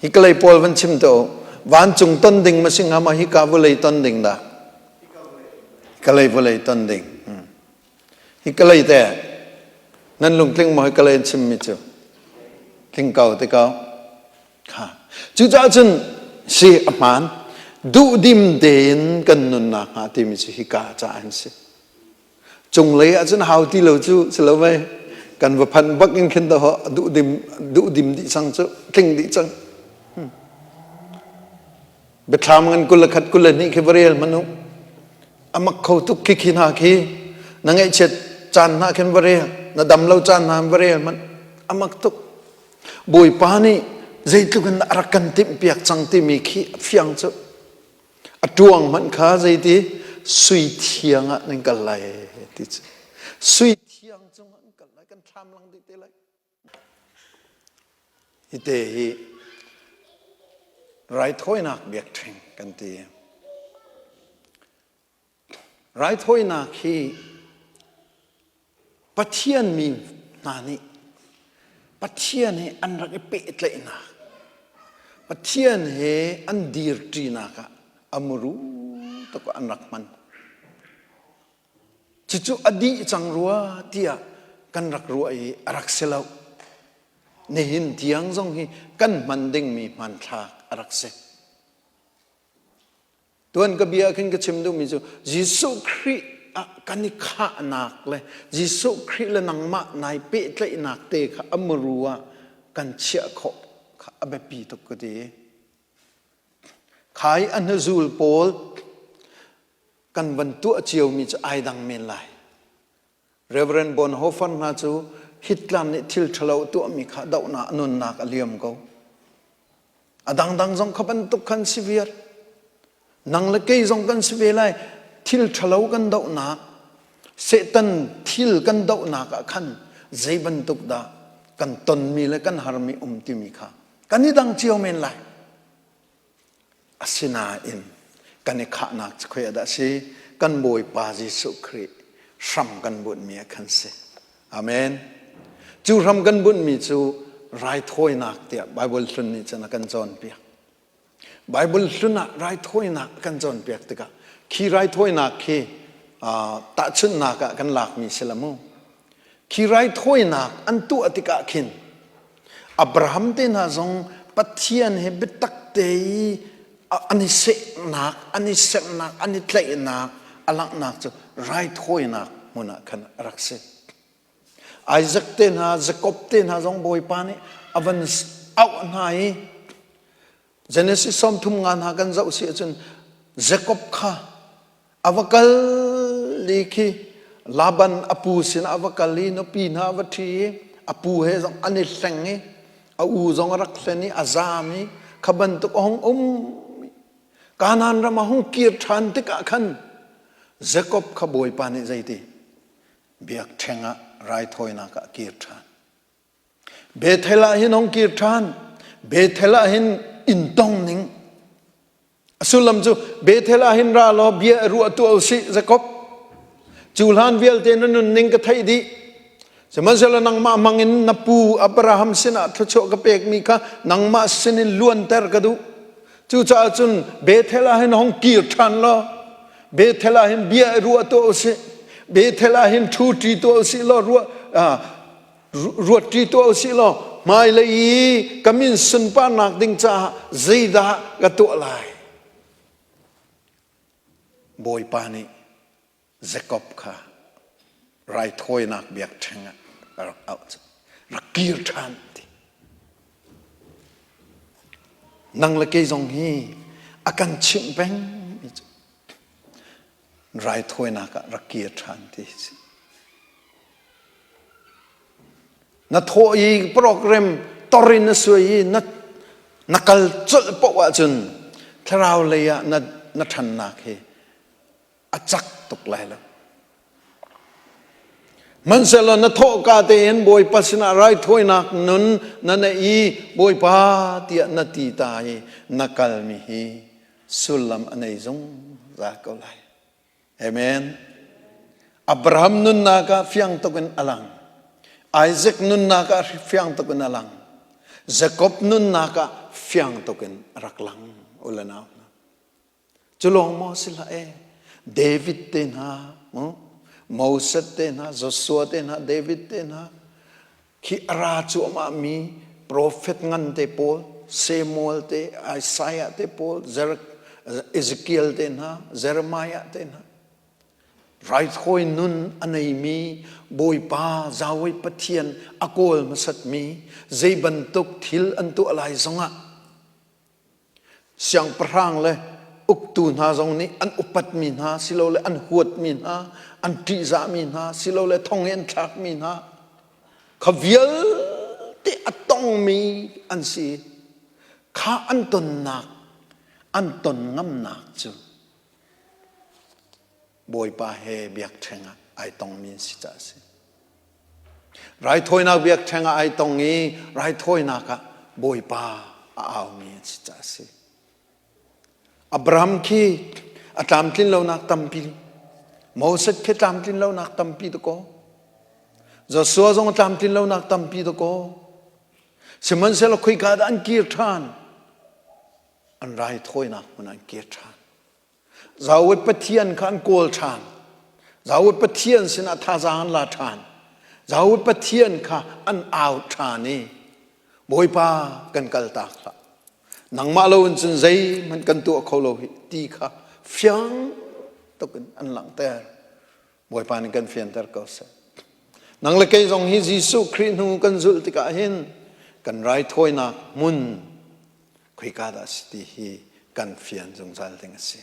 [SPEAKER 1] hi kalai pol van chim to van chung ton ding ma sing ma hi ka vulei ton ding daก็เลยพเลยต้นดิ่งฮิก็เลยแต่นั่นลุงคลิงมอยก็เลยชิมมิจูคลิงเก่าแต่เก่าค่ะจุดจ้าจนเสียมันดูดิมเดินกันนุนนักหาที่มิจูฮิกาจ้าอันสิจงเลยอาจารย์หาวที่เราจูสลบไปกันว่าพันบักยังขึ้นตัวดูดิมดิสังจูคลิงดิจังเบ็ดทำกันกุลขัดกุลนี่คือเรียลมนุษย์อามักเขาทุกขี้ขี้นาขี้นั่งไอเช็ดจานนาเข็นบริเวณนั่งดำเล่าจานนาบริเวณมันอามักทุกบุยปานี่ใจทุกันอารักกันติมเปียกจังติมีขี้เฟียงจุอดวงมันข้าใจที่สุยเทียงอ่ะนั่งกันไหลที่สุยเทียงจังมันกันไหลกันทำลังติเตลัยฮิเตฮิไรถ้อยนักเบียกแทงกันตีไรถ้อยนักฮีปัจเจียนมีนานี่ปัจเจียนเฮอันรักเปิดเลยนะปัจเจียนเฮอันดีร์จีนักอมรูตะก็อันรักมันจู่ๆอดีตจังรัวเดียกันรักรัวไอ้รักเสลาในหินเทียงทรงฮีกันมันดิ่งมีมันทักรักเสตัวนั้นก็เบียขึ้นก็ชิมดูมิจูยิสุคริกันนิข้านักเลยยิสุคริเลยนังมาในเปิดเลยนักเตะข้าอมรัวกันเชี่ยขบข้าอเบปีตุกดีขายอันนซูลโพลกันบรรทุกเจียวมีจะไอดังเมนไลเรเวรนบอนโฮฟันมาจูฮิตลันนี่ทิลทะเลาตัวมีข้าดาวนานุนนักเลียมเขาอดังจงขับรรทุกคันซีเวียร์นังเล็กจงกันสเวลัยทิลทะเลากันดาวนักเสตันทิลกันดาวนักขันใจบรรทุกดากันตนมีและกันฮาร์มีติมีข้ากันนี่ดังเจียวเมนไลอาศินาอินกันนี่ข้านักจะคุยได้สิกันบอยปาจิสุครีซ้ำกันบุญมีขันเสอาเมนจูซ้ำกันบุญมีจูไรถ้อยนักเดียไบเบิลสุนนี่จะนักกันจอนเปียไบเบิลสุนนะไรถ้อยนักกันจอนเปียกติกะขี้ไรถ้อยนักขี้ตัดชุนนักกันหลักมีเสลามูขี้ไรถ้อยนักอันตัวติกะขินอับราฮัมเตน่าจงปัทเทียนเฮบิตักเตยอันนี้เสนักอันนี้เสนักอันนี้เตยนักอลักนักจะไรถ้อยนักมุนักขันรักเสไอซักเตน่าซักอบเตน่าจงบอยปานี่อวันเอาหน่อยเจเนซิสสอมทุ่มงานหากันเจ้าเสียจนเจคอบข้าอวกัลลีคีลาบันอปูสินอวกัลลีนปีนาวัตีอปูเฮจงอันนี้แสงเฮอูจงรักเสนีอาซามีขบันตุกองการนันรำมาหงกีร์ชันติกะขันเจคอบขบวยปานิใจตีเบียกเทงะไรถอยนักกีร์ชันเบเทลาหินหงกีร์ชันเบเทลาหินอินตองนิงสุลัมจูเบเทลาหินราลอเบียรัวตัวสิจะกบจูลานเวียลเตนันนิงก็ไทยดีสมัยเวลานังมามังอินนับปูอับราฮัมสินะทุกโชกเปกมีค่ะนังมาสินิล้วนเตอร์กระดูจูจ้าจุนเบเทลาหินหงกีร์ชันลอเบเทลาหินเบียรัวตัวสิเบเทลาหินทูตีตัวสิลอรัวตีตัวสิลอไม่เลยกมินสุนปานักดิงจ้าใจดากระตัวลาย บอยปานิเจคอบค่ะไรถอยนักเบียกแทงเอารักกีร์ทันทีนังละเกยจงฮีอาการชิมเป้งไรถอยนักรักกีร์ทันทีนัทโอยโปรแกรมตอรินสวยนักลจุลปวะจุนทราวเลยนัทันนักเฮอาจักตกไหลแล้วมันเสร็จนัทโอกาเตียนบอยปัสนาไรถอยนักนุนนันอีบอยปาเตียนตีตายนักลมีฮีสุลลัมอันนี้จงรักเอาไหลเอเมนอับราฮัมนุนนักเฟียงตกันอลังIsaac nun naka fiang token alang, Jacob nun naka fiang token raklang ulana. Julong mo sila David din ha, Moses din ha, Joshua din ha, David din ha. Ki arachu amami prophet ngan te Paul, Samuel te, Isaiah te Paul, Ezekiel din ha, Jeremiah din ha. Right hoi nun anay mi boy pa zaway patien akol masat mi zay bantuk til antu alay zonga siyang parang le uktun ha zong ni an upat min ha silaw le an huat min ha an tiza min ha silaw le thongen thak min ha khavial te atong mi an si kha anton ngam nak chu boi pa he biak thenga ai tong min si cha se rai thoi na biak thenga ai tong ngi rai thoi na ka boi pa aw min si cha se Abraham ki atam tin lo nak tampi Moses ke tam tin lo nak tampi to ko Joshua jong tam tin lo nak tampi to ko Simon se lo khui ka an kir than an rai thoi na mun an kir than Zawut pathian kan kol than Zawut pathian sin athazan la than Zawut pathian kha an out than ni boi pa kan kal tak la nang ma lo chun zai man kan tu kholo hi ti kha fyang to kan an lang ter boi pa ni kan fian ter ko se nang le kai jong hi Jesu Christ hu kan zul ti ka hin kan rai thoi na mun khui ka da sti hi kan fian jong zal ting se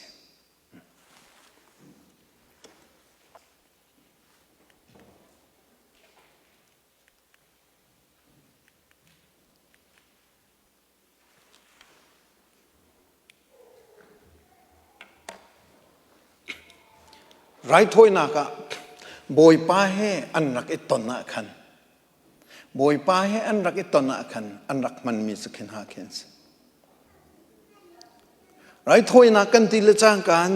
[SPEAKER 1] Right hoi naka boy pa he an rak iton na khan boy pa he an rak iton na khan an rak man mi sakhin ha khen se right hoi na kan ti le chang kan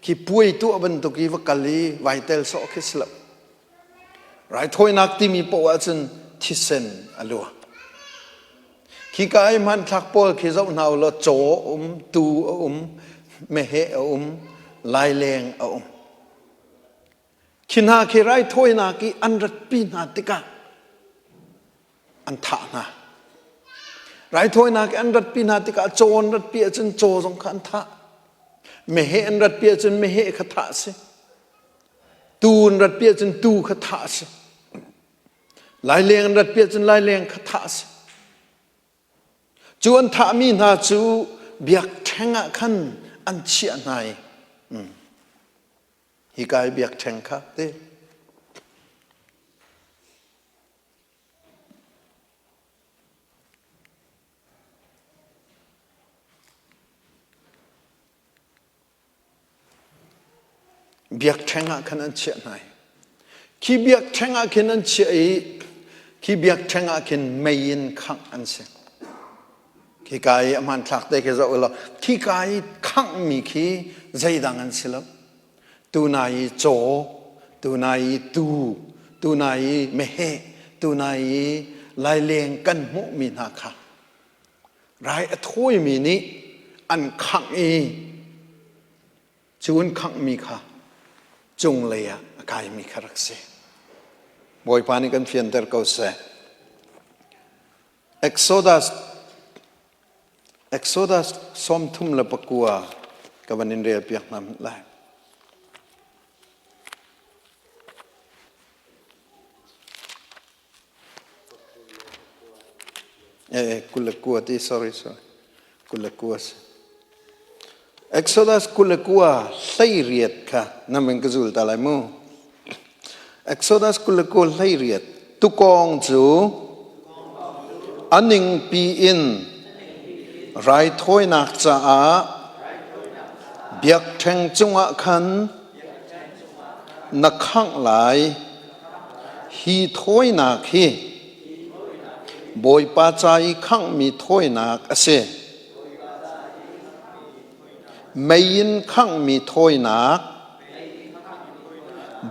[SPEAKER 1] ki pui tu aban to ki vakali vital so khislap right hoi nak ti mi po achun thisen alua ki kai man thak pol ki zo naw lo cho tu me he lai leng Kina ki rai thoi na ki an rat pi na tika an tha na rai thoi na ki an rat pi na tika chon rat pi chun cho jong khan tha me he an rat pi chun me he kha tha se tu an rat pi chun tu kha tha se lai leng an rat pi chun lai leng kha tha se chu an tha mi na chu biak thenga khan an chia nai hi kai biak theng kha te biak thenga khan an chia nai ki biak thenga khan an chia ki biak thenga khan mein khang an se ki kai aman thak te ke zo lo ki kai khang mi ki zaidang an silo tu nai cho tu nai tu nai mehe tu nai lai leng kan mu mi na kha rai athoi mi ni an khang chun khang mi kha chung le ya kai mi kharak se boy pani kan fian ter ko se Exodus som thum la pakua ka banin re piak nam lai Kulekua ti sorry Kulekua Exodus Kulekua Lairiet ka namin kazul talay mo Exodus Kulekua Lairiet tukong zu aning piin rai thoi nak cha a biak theng chunga khan nakhang lai hi thoi nak hi boi pa chai khang mi thoi nak ase mayin khang mi thoi nak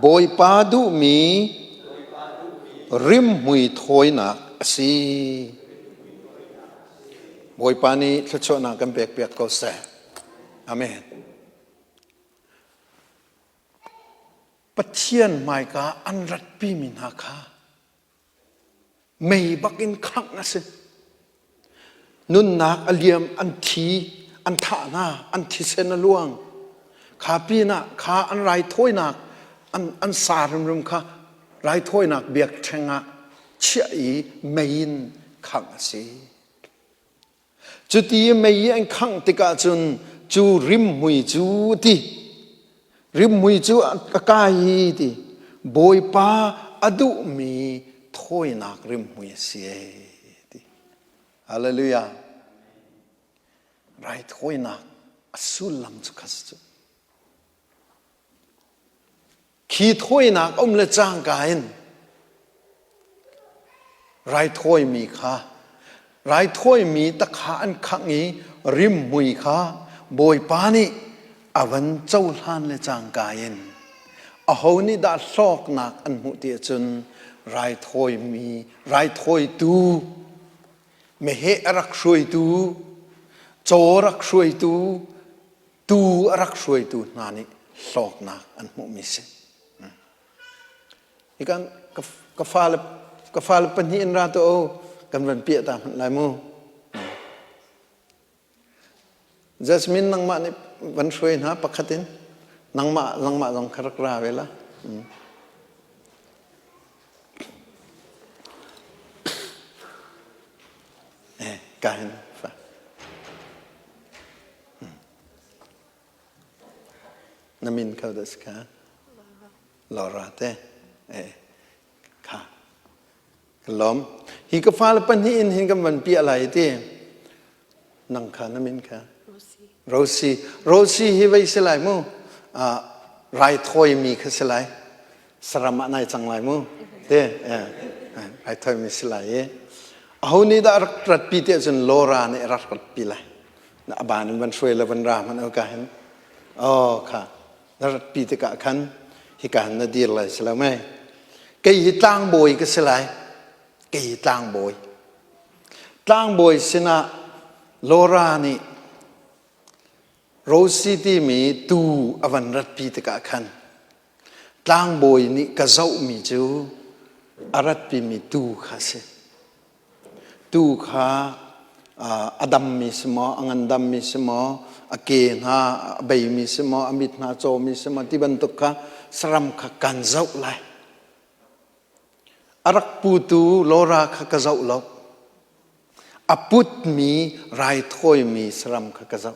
[SPEAKER 1] boi pa du mi rim hui thoi nak ase boi pa ni thcho na kan pek pek ko se amen pathian mai ka an rat pi min ha kha mei bakin khang na se nun nak aliam an thi an tha na an thi sen na luang kha pi na kha an rai thoi nak an sa rum kha rai thoi nak biak thenga chia i mein khang se chu ti mei an khang ti ka chun chu rim hui chu ti rim hui chu ka hi ti boi pa adu mi thoi nak rim hui se ti hallelujah rai thoi nak asul lam chu khas chu khi thoi nak le chang ka in rai thoi mi kha rai thoi mi ta kha an khang ni rim hui kha boi pa ni avan chau hlan le chang ka in a ho ni da hlok nak an mu ti chun rai thoi mi rai thoi tu me he arak shroi tu cho rak shroi tu arak shroi tu na ni hlok nak an mu mi se ikan ka fal pani in ra to kan van pia ta lai mu Jasmine nang ma ni van shroi na pakhatin nang ma jong kharak ra vela kain fa namin kau das ka Laura te ka lom hi ka fal pan hi in hin kam van pi alai te nang kha namin ka Rosie hi vai selai mu rai thoi mi kha selai sarama nai chang lai mu te rai thoi mi selai ho ni da rat pi te chen Laura ne rat pi lai na ban ban shroi la ban ra man ka hen kha rat pi te ka khan hi kan na dir lai sela mai kai hi tang boi ka selai kai tang boi sina Laura ni Rosie ti mi tu avan rat pi te ka khan tang boi ni ka zau mi chu arat pi mi tu kha se tu kha adam mi smo angandam mi smo ake na bai mi smo amit na cho mi smo ti ban tu kha saram kha kan zau lai arak pu tu Laura kha ka zau lo aput mi rai thoi mi saram kha ka zau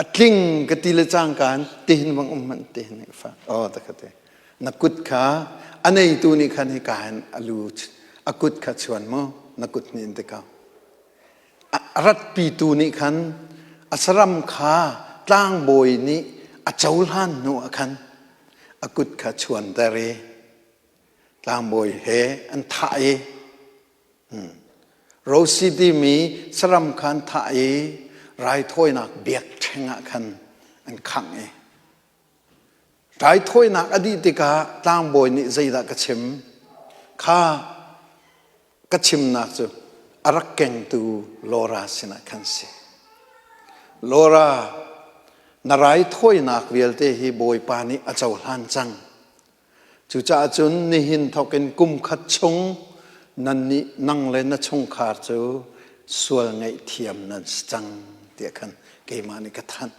[SPEAKER 1] atling katile chang kan tin wang man tin fa ta khate nakut kha anei tu ni khan hi kan alu akut kha chuan mo nakut ni te ka rat pi tu ni khan asaram kha tlang boi ni achaul han no khan akut kha chuan dare tlang boi he an thai Rosie ti mi saram khan thai rai thoi nak biak thenga khan an khang rai thoi nak adi te ka tlang boi ni zaida ka chim kha ka chim nak chu arak keng tu Laura sina khan se Laura na rai thoi nak velte hi boi pa ni achau hlan chang chu cha chun ni hin thoken kum khat chung nan ni nang le na chung khar chu sual ngai thiam nan chang te khan ke mani ka than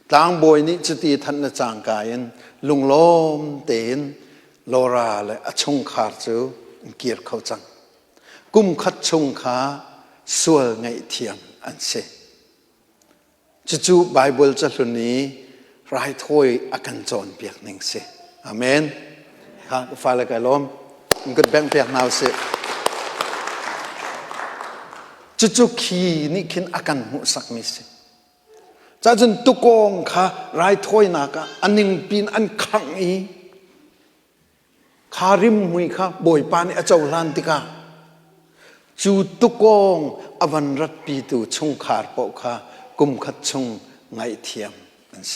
[SPEAKER 1] tlang boi ni chuti than na chang kain lunglom ten Laura le achung khar chu kier khau chang กุมขัดชงขาส่วนไงเทียมอันเสจู่ๆไบเบิลจะหลุนนี้รายถ้วยอากันจรเปียกหนึ่งเสอาเมนค่ะฟ้าละกันล้อมมันก็แบ่งเปียกนาวเสจู่ๆขีนี่คินอากันมุสักมิเสจะจนตุกงค่ะรายถ้วยนักอันหนึ่งปีนอันขังอีขาริมหุยค่ะบ่อยปานี่อาเจ้าลันติกาจูตุกงอวันรัตปีตูชงขาดปอกค่ะกุมขัดชงไงเทียมอันเส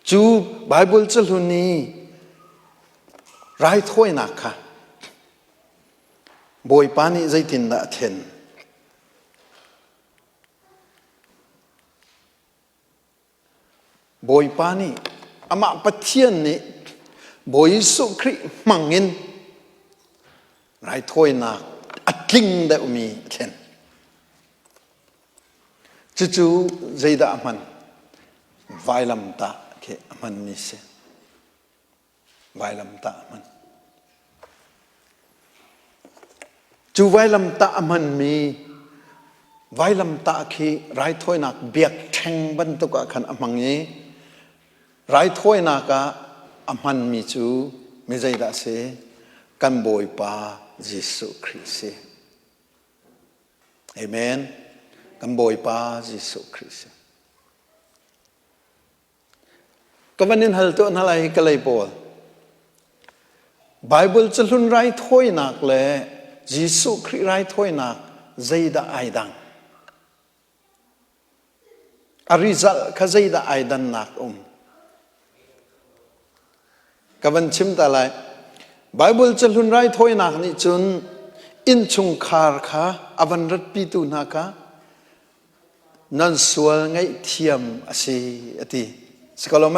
[SPEAKER 1] จูไบเบิลจะลุนีรายถ้วยนักค่ะบ่อยปานี่ใจตินละเทนบ่อยปานี่อามาปะเทียนนี่บ่อยสุคริมังเงินรายถ้วยนักอัดลิงเดอมีเทนจู่ๆใจดามันไวลำตาเคมันมีเสไวลำตามันจู่ไวลำตามันมีไวลำตาคีรายถ้วยนักเบียกแทงบรรทุกขันอมังนี้รายถ้วยนักอมันมีจู่ไม่ใจดาเสกันบ่อยปาเยซูคริสต์เอเมนกันบ่อยปาเยซูคริสต์ก็วันนี้ฮัลโตนอะไรก็เลยบอกไบเบิลจะลุนไรถ้วยนักเลยเยซูคริสต์ไรถ้วยนักใจดาไอดังอาริจัลข้าใจดาไอดันนักก็วันชิมตาไลไบเบิลจะลุนไรถ้วยนักนี่จนอินชุงคาร์ค่ะอวันรัตปีตูนักนั่นส่วนไงเทียมสิอติสกอลไหม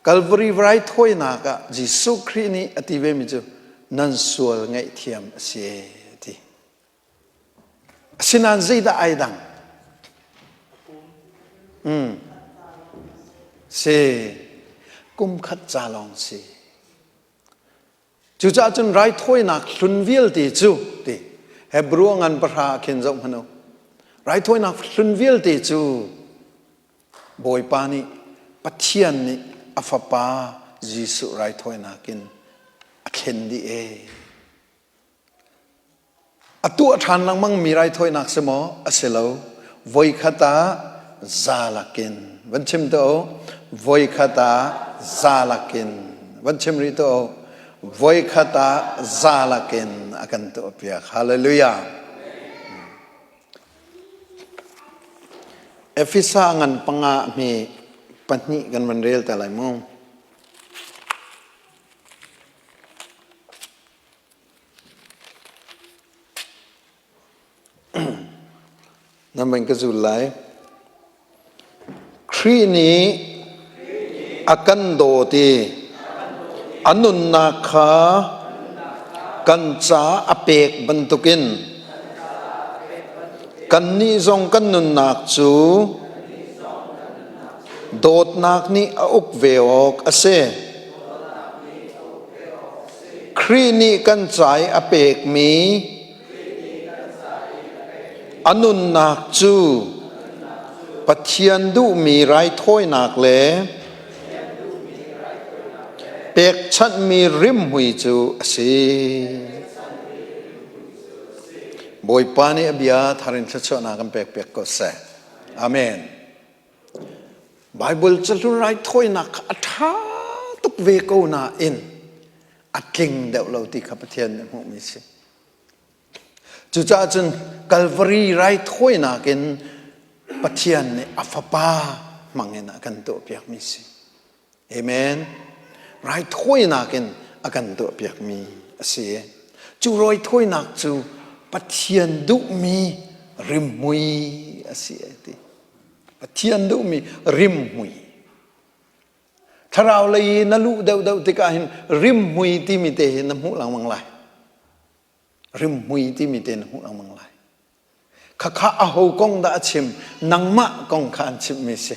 [SPEAKER 1] กัลวารีไรถ้วยนักเยซูคริสต์นี่อติเวมิจูนั่นส่วนไงเทียมสิอติสินันใจดาไอดังเสกุมขัดจาลองสิจู่จ้าจนไรถ้วยนักลุนวิลตีจูตีเฮบรูงันปะราเข็นจงพนุไรถ้วยนักลุนวิลตีจูบ่อยปานี่ปัทเทียนนี่อัฟปาเยซูไรถ้วยนักกินเข็นดีเออตัวทานลังมั่งมีไรถ้วยนักสมออเสลาววยขตาซาลักินวันชิมโตวยขตาซาลักินวันชิมริโตวยขตาซาลักินอากันตัวเปียกฮาเลลูยาเอฟิซางันปังอามีปัญญกันวันเรียลแต่ไรมั่งนั่นเป็นกระสุนไหลครีนี้อากันโดตีอนุนนาคากันจ้าอเปกบรรทุกินกันนี้ทรงกันนุนนักจูโดดนักนี้อุกเวอกเสครีนี้กันใจอเปกมีอนุนนักจูปัจเจียนดูมีไรถ้วยนักเลเปกชัดมีริมหุยจูสิบอยปานีอบิยาทารินชัดชนากันเปกก็เสอาเมนไบเบิลจะรู้ไรถ้วยนักอัฐาตุกเวโกนาอินอัดลิงเดวเราที่ขับเทียนมุมิสิจู่จ้าจนกัลวารีไรถ้วยนักอินปัจเจียนเนี่ยอัฟปามังเงินกันตัวเปียกมิสิเอเมนไรถ้วยนักอินกันตัวเปียกมีเสียจู่รอยถ้วยนักจู่ปัจเจียนดุมีริมมุยเสียทีปัจเจียนดุมีริมมุยถ้าเราเลยนั่ลูเดาติกาเห็นริมมุยที่มีเตะน้ำหูหลังมังไหลริมมุยที่มีเตะน้ำหูหลังมังไหลข้าอาหูกงดาชิมนังมะกงขานชิมมิเส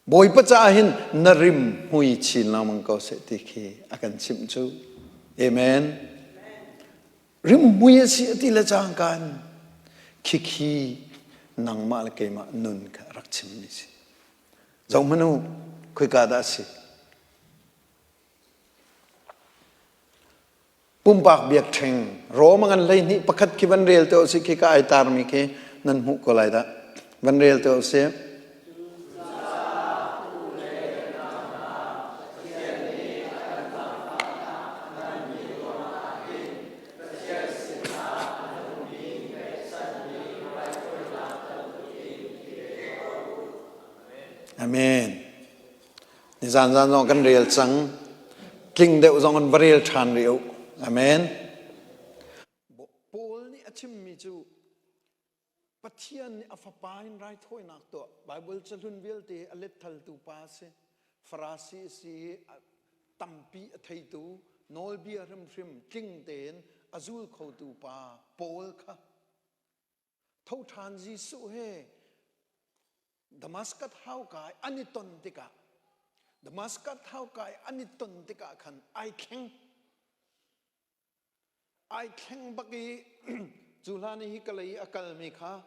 [SPEAKER 1] boy pacahin narim hui chin lamang ko se tikhi akan chim chu amen rim hui si ati la changkan kiki nang mal ke ma nun ka rak chim ni si zau manu khoi ka da si pum bak biak theng ro mangan lei ni pakhat ki ban rel to si ki ka ai tar mi ke nan hu ko lai da ban rel to se amen ni zan zan zong kan rel chang king deuh zong kan varel than riu amen pol ni achim mi chu pathian ni afapain rai thoi nak to bible chalun vel te alet thal tu pa se farasi si tampi thei tu nol bi ram phrim king ten azul kho tu pa pol kha thau than ji su he Damascus how kai aniton tika Damascus how kai aniton tika khan I keng baki julani hikalai akal mi kha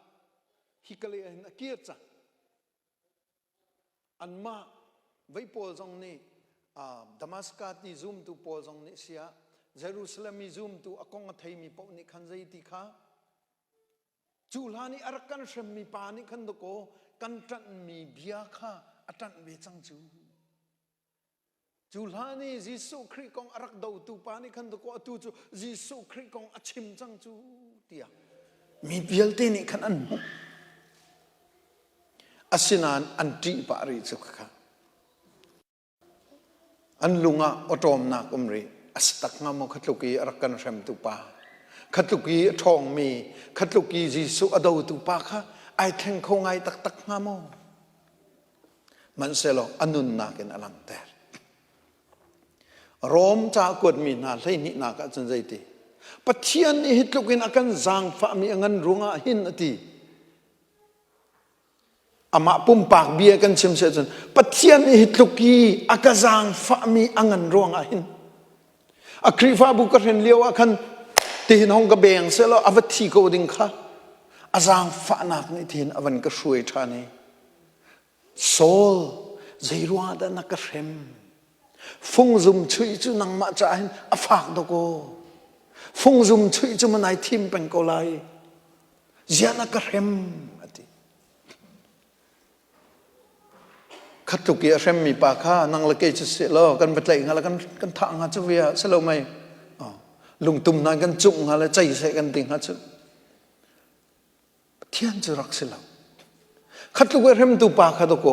[SPEAKER 1] hikalai an akircha anma vai pol jong ni Damascus ni zoom tu pol jong ni sia Jerusalem ni zoom tu akong thai mi pau ni khan jai ti kha julani arakan shem mi pa ni khan ko kan tan mi bia kha atan ve chang chu julani jisu khri kong arak do tu pa ni khan ko atu chu jisu khri kong achim chang chu tia mi bial te ni khan an asinan anti pa ri chu kha an lunga otom na kumri astak nga mo khatluki arakan shem tu pa khatluki thong mi khatluki jisu ado tu pa kha ai theng khong ai tak tak nga mo man selo anun na ken alang ter rom cha kut mi na lei ni na ka chen jai ti pathian ni hitlukin akan zang fa mi angan runga hin ati ama pum pak bia kan chim se chen pathian ni hitluki akazang fa mi angan runga hin akri fa bu ka ren leo akan ti hin hong ka beng selo avathi ko ding kha azang fa nak ni thin avan ka shuai thani sol zairwa da na ka rem phung zum chui chu nang ma cha hin afak do ko phung zum chui chu manai thim peng ko lai ziana ka rem ati khatu ki rem mi pa kha nang la ke chu se lo kan batlai ngala kan tha nga chu via selo mai lung tum na kan chung hala chai se kan ting ha chu thiên chu rak selo khatu ke rem tu pa kha do ko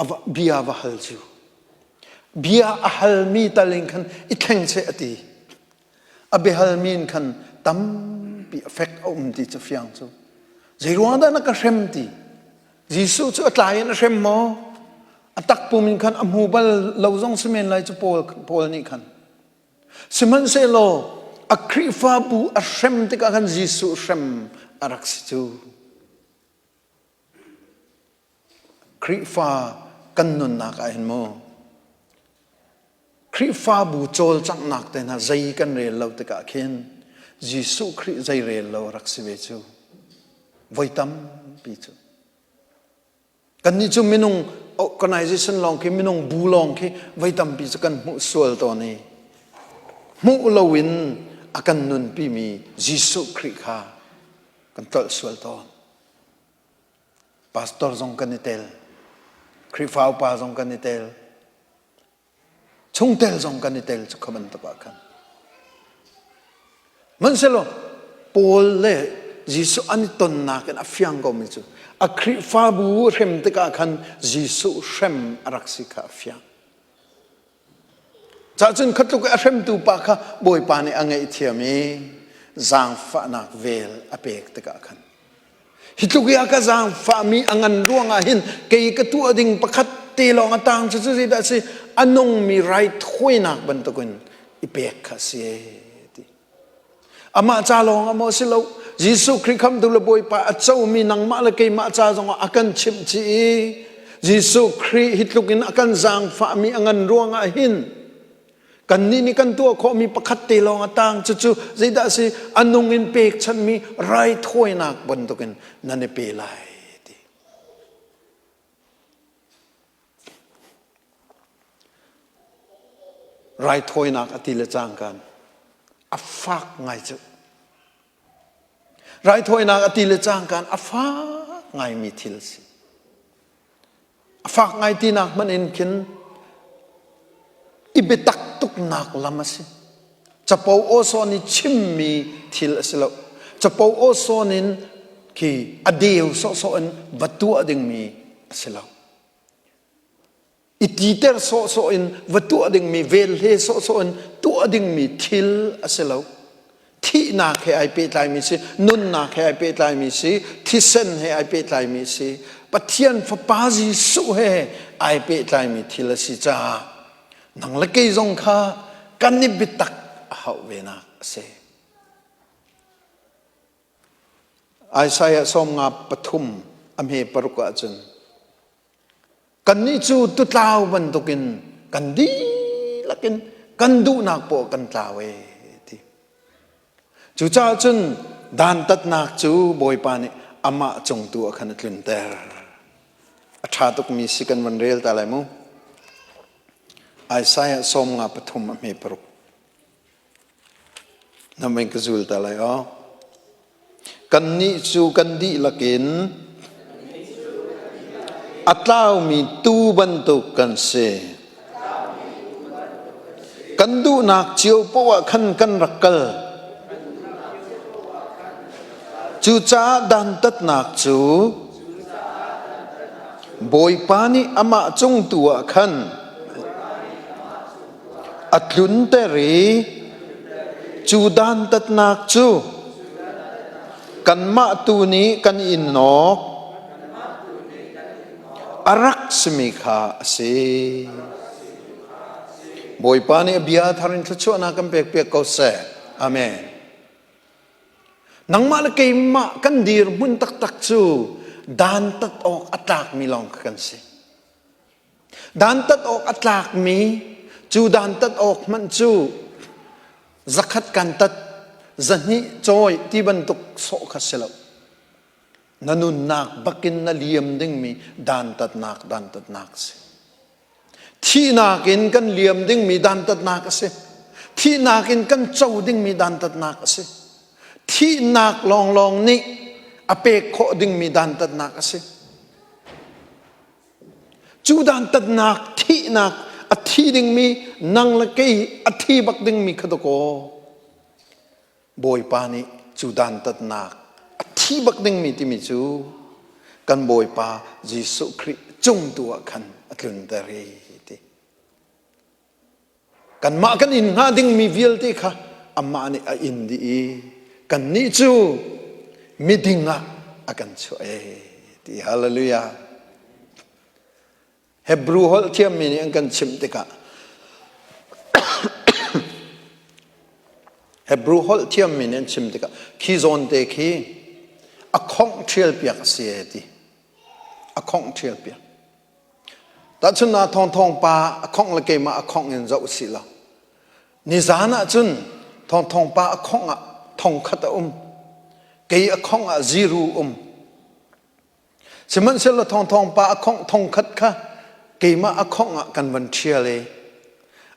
[SPEAKER 1] ava bia va hal chu bia ahal mi taling khan I theng che ati abehal min khan tam pi effect ti chu fyang chu zeirwanda na ka rem ti jisu chu atlai na rem mo atak pumin khan amhu bal lozong semen lai chu pol ni khan siman se lo akri fa bu a rem te ka khan jisu rem arak si chu kri fa kan nun na ka hin mo kri fa bu chol chang nak te na zai kan re lo te ka khin jisu kri zai re lo rak si ve chu voitam pi chu kan ni chu minung organization long ki minung bu long ki voitam pi chu kan mu sual to ni mu lo win akan nun pi mi jisu kri kha kan tol sual to pastor zong kan tel kri fa pa zong kan tel chung tel zong kan tel chu khaman ta pa khan man selo pol le jisu ani ton na kan afyang go mi chu akri fa bu rem te ka khan jisu rem araksi kha afyang cha chun khatu ka rem tu pa kha boy pa ni angai thiami zang fa nak vel apek te ka khan hitluki aka zang fa mi angan ruanga hin kei ka tu ading pakhat te long atang chu chu da si anong mi right khoina ban to kun ipek kha se ti ama cha long amo silo jisu khri kham du le boy pa achau mi nang ma la kei ma cha jong akan chim chi Jesu Christ hitlukin akan zang fa mi angan ruang ahin kan ni kan tua ko mi pakhat te long atang chu zaida si anungin pek chan mi rai thoi nak bantukin nane pe lai ti rai thoi nak atile chang kan afak ngai chu rai thoi nak atile chang kan afak ngai mi thil si afak ngai ti nak man in kin ibetak tuk nak lamasi chapau oso ni chimmi thil asilo chapau oso nin ki adeu so en batu ading mi asilo ititer so in batu ading mi vel he so en tu ading mi thil asilo thi na khe ai pe tlai mi si nun na khe ai pe tlai mi si thi sen he ai pe tlai mi si pathian fa pa ji su he ai pe tlai mi thil si cha nang la kei zong kha kan ni bitak hau ve na se Isaiah som nga pathum amhe paruka chun kan ni chu tu tlaw ban tukin kan di lakin kan du nak po kan tlawe ti chu cha chun dan tat nak chu boy pa ni ama chung tu khan tlun ter atha tuk mi sikan man rel ta lai mu Isaiah som nga pathum amhe paruk nameng kazul ta lai o kan ni chu kan di lakin atlaw mi tu ban tu kan se kan du nak chiu po wa khan kan rakal chu cha dan tat nak chu boy pani ama chung tu khan atlun te ri chu dan tat nak chu kan ma tu ni kan in nok arak smikha se boy pani bia tharin chu na kan pek pek ko se amen nang mal ke ma kan dir mun tak tak chu dan tat ok atak mi long kan se dan tat ok atak mi chu dan tat ok man chu zakhat kan tat zani choi ti ban tuk so khaselo nanun nak bakin na liam ding mi dan tat nak se thi nakin kan liam ding mi dan tat nak se thi nakin kan chau ding mi dan tat nak se thi nak long ni ape kho ding mi dan tat nak se chu dan tat nak thi nak athi ding mi nang la kei athi bak ding mi khadoko boy pani chu dan tat nak athi bak ding mi ti mi chu kan boy pa Jesu Christ chung tu khan atlun tari ti kan ma kan in nga ding mi vil ti kha amma ni a in di kan ni chu mi dinga akan chu ti hallelujah Hebrew hol thiam mi ni an kan chim te ka Hebrew hol thiam mi ni an chim te ka khi zon te khi a khong thiel piak se ti a khong thiel piak ta chun na thong pa a khong la ke ma a khong in zo si la ni zana chun thong pa a khong a thong khat ke a khong a zero siman sel la thong pa a khong thong khat kha ke ma a khong a kan ban thia le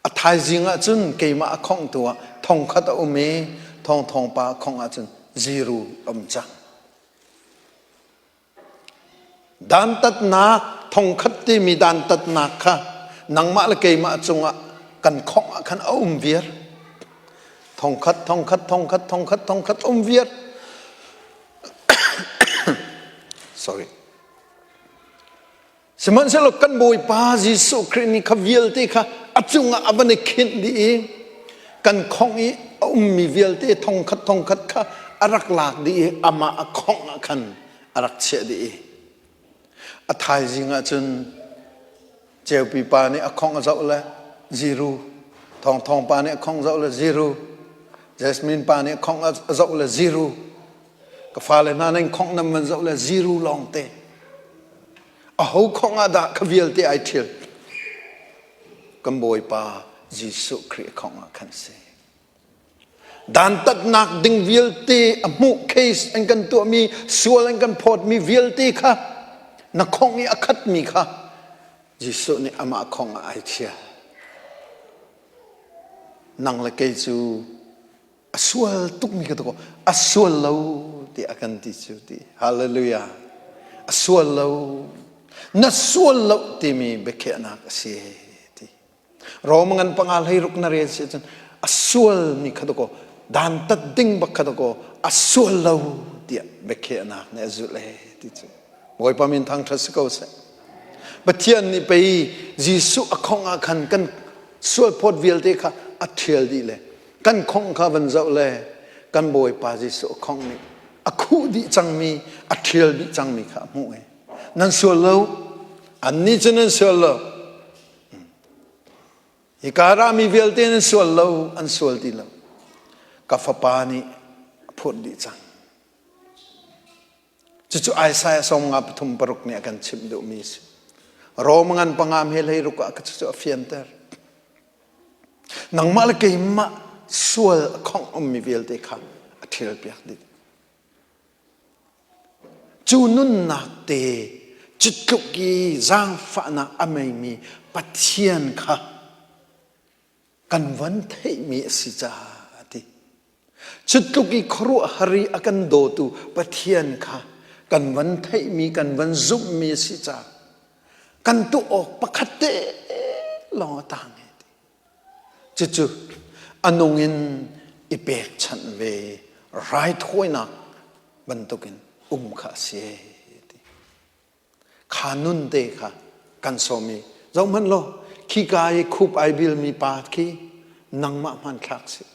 [SPEAKER 1] a thai jinga chun ke ma a khong tu thong khat me thong pa khong a chun zero chang dan tat nak thong khat ti mi dan tat nak kha nang ma la ke ma chunga kan khong a khan vier thong khat vier sorry seman selo kan boy pa Jesu Christ ni kha viel ti kha achunga abane khin di kan khong i mi viel ti thong khat kha arak lak di ama a khong a khan arak che di a thai jinga chun cheu pi pa ni a khong a zau la zero thong pa ni a khong zau la zero Jasmine pa ni a khong a zau la zero ka fa le na ning khong nam man zau la zero long te aho khonga da khavial te ai thil kamboi pa Jesu Christ khonga khan se dan tat nak ding vial te amu case an kan tu mi sual an kan phot mi vial te kha na khongi akhat mi kha Jesu ni ama khonga ai thia nang la ke chu asual tuk mi ka to asual lo ti akan ti chu ti hallelujah asual lo na sual lo ti mi bekhe na ka se ti romangan pangal hai ruk na re se chen asual ni ka to dan tat ding ba ka to asual lo ti bekhe na ne zu le ti chu boy pa min thang thas ko se bathian ni pe Jesu akhong a khan kan sual phot vial te kha athil di le kan khong kha van zau le kan boy pa Jesu khong ni akhu di changmi athil di changmi kha mu e nan sual lo an ni chen sual lo ikara mi vial te nan sual lo an sual di lo ka fa pa ni phot di chang chu Isaiah som nga pathum paruk ni akan chim do mi romangan pangam hel hei ruka ka chu fianter nang mal ke ma sual khong mi vel te kha athil piak di chu nun na te chitluk ki zang fa na amai mi pathian kha kan van thei mi si cha ati chitluk ki khru hari akan do tu pathian kha kan van thei mi kan van zup mi si cha kan tu ok pakhate lo tang chu anungin ipek chan ve right hoina bantukin kha se khanun te kha kan somi zong man lo khi kai khup ai bil mi pat ki nangma man khak se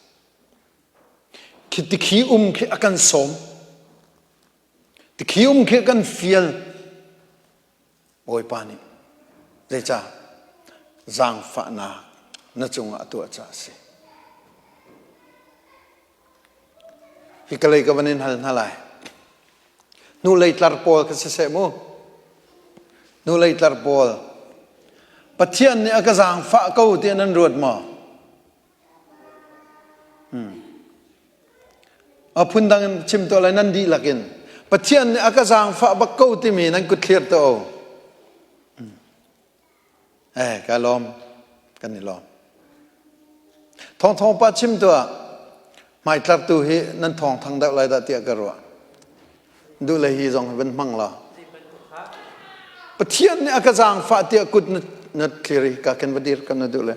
[SPEAKER 1] khi ti khi khi akan som ti khi khi akan fiel oi pani le cha zang fa na chung a tu cha se hikalai ka banin hal nalai nu lei tlar pol ka se mo nu lei tlar pol pathian ni aka zang fa ko te nan ruat ma a phundang chim to lai nan di lakin pathian ni aka zang fa ba ko ti mi nan ku thlir to ka lom kan ni lom thong pa chim to mai tlar tu hi nan thong thang da lai da tia ka ro du le hi zong ben mang la pathian ni aka zang fa tia kut na thiri ka ken wadir kan na du le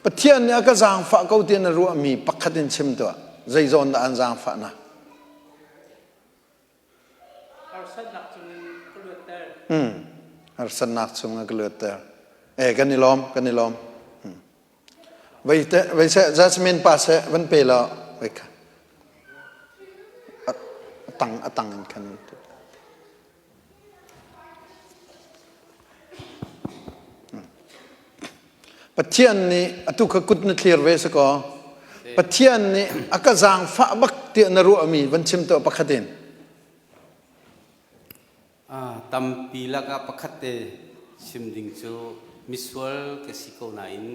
[SPEAKER 1] pathian ni aka zang fa ko ti na ru mi pakhatin chim to zai zon da an zang fa na ar san nak chung a glut ter kan ni lom vậy sẽ jasmine pa sẽ vẫn pe la vậy cả tăng kan pathian ni atu ka kut na clear ve sa ko pathian ni aka zang fa bak ti na ru ami van chim to pakhatin
[SPEAKER 2] tam pila ka pakhate simding chu miswal ke siko na in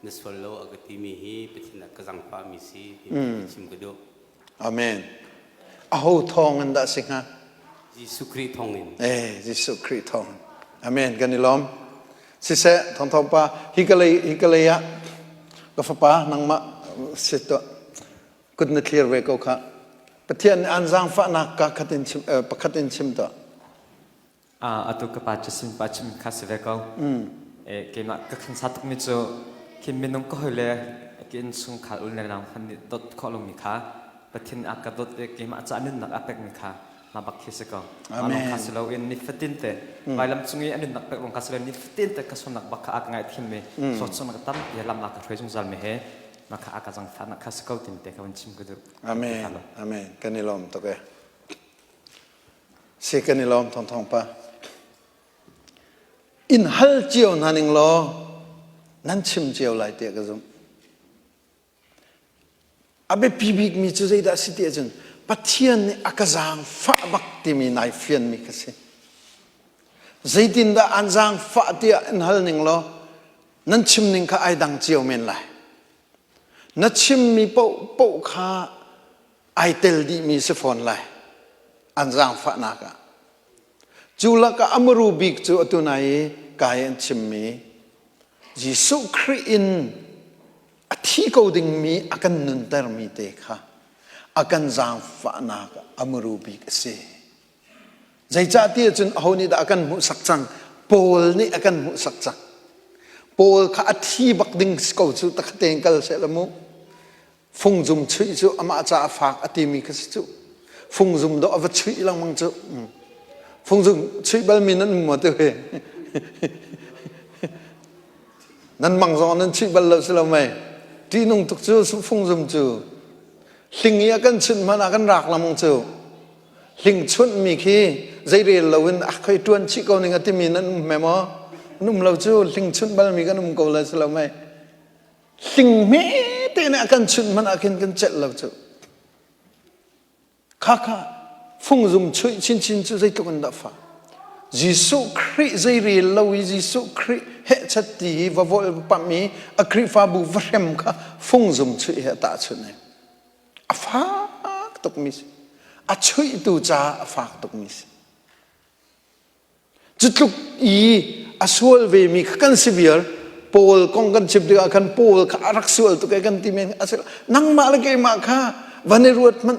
[SPEAKER 2] neswallo agati mi hi petina kazang pa mi si chim gado
[SPEAKER 1] amen aho thong an da singha
[SPEAKER 2] Jesu Christ thongin
[SPEAKER 1] Jesu Christ thong amen ganilom si se thong pa hikalai ya ka fa pa nang ma sito kut na clear ve ko kha pathian an zang fa na ka khatin chim pakhatin chim to
[SPEAKER 3] atu ka pa chim khasve ko ke ma ka khan satuk mi chu kim minung ko hole kin sung khal ul nam khan dot kholong mi kha pathin akadot ke ma chanin nak apek mi kha ma bak khise ko anong khaslo in ni fatin te bailam chungi anin nak pek long khaslo ni fatin te kason nak bak ak ngai thim me so chon nak tam ya lam nak thoi jung zal me he nak ak jang fa nak khas ko tin te ka wan chim ko
[SPEAKER 1] amen kanilom to ke se kanilom thong pa in hal chiao naning lo nan chim chiao lai te ka zum abe pibik mi chu zai da sitia jun pathian ni akazang fa bak ti mi nai fian mi ka se zaitin da anjang fa tia in hal ning lo nan chim ning kha ai dang chiu men lai na chim mi po kha ai tel di mi se phone lai anjang fa na ka chula ka amru big chu atunai kai an chim mi Jisu Christ in athi ko ding mi akan nun tar mi te kha akan jang fa na ka amru big se zai cha ti chun ho ni da akan mu sak chang pol ni akan mu sak chang pol kha athi bak ding ko chu ta teng kal se lamu phung zum chui chu ama cha fak ati mi ka chu phung zum do ava chui lang mang chu phung zum chui bal min nan mo te he nan mang zo nan chui bal lo se lo mai ti nung tuk chu phung zum chu hling ya kan chun man akan rak lamang chu hling chun mi khi zai re lawin a khoi tuan chi ko ning ati mi nan me mo num lo chu hling chun bal mi kan num ko la se lo mai hling me te na kan chun man akin kan chet lo chu kha phung zum chui chin chu zai to kan da fa Jisu Christ zai re lo Jisu Christ he chati va vol pa mi a kri fa bu vrem kha phung zum chui he ta chu ne a fa tok mi a chui tu cha a fa tok mi chutluk I a sual ve mi kan severe Paul kong kan chip dia kan Paul kha arak sual tu kan ti men asel nang ma la ke ma kha vane ruat man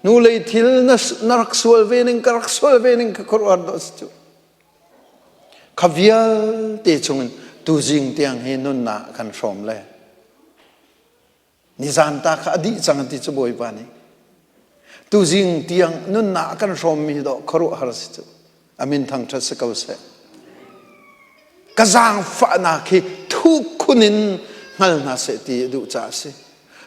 [SPEAKER 1] nu lei thil na narak sual ve ning karak sual ve ning ka korwar dos chu khavial te chung tu jing tiang he nun na kan from le ni zan ta kha di chang ti chu boi pa ni tu jing tiang nun na kan from mi do khoru har si chu amin thang tha se kau se kazang fa na khi thu kunin ngal na se ti du cha se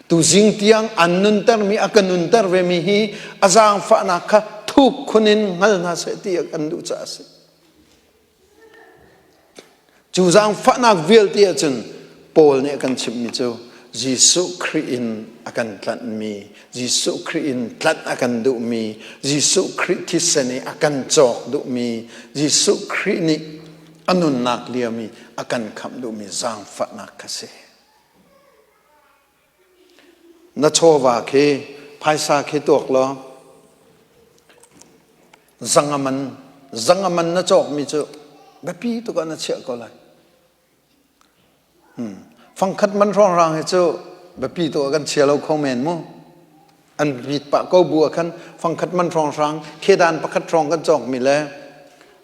[SPEAKER 1] tu jing tiang an nun tar mi akan nun tar ve mi hi azang fa na kha thu kunin ngal na se ti akan du cha se chu jang fa na vil ti chun Paul ne kan chim mi chu Jisu Christ in akan tlat mi Jisu Christ in tlat akan du mi Jisu Christ thi sene akan chok du mi Jisu Christ ni anun nak lia mi akan kham du mi jang fa na khase na chowa ke phaisa ke tok lo zangaman na chok mi chu bapi to ka na che ko lai phang khat man rong rang he chu bapi to kan che lo khong men mo an bit pa ko bu khan phang khat man rong rang khedan pakhat rong kan chok mi le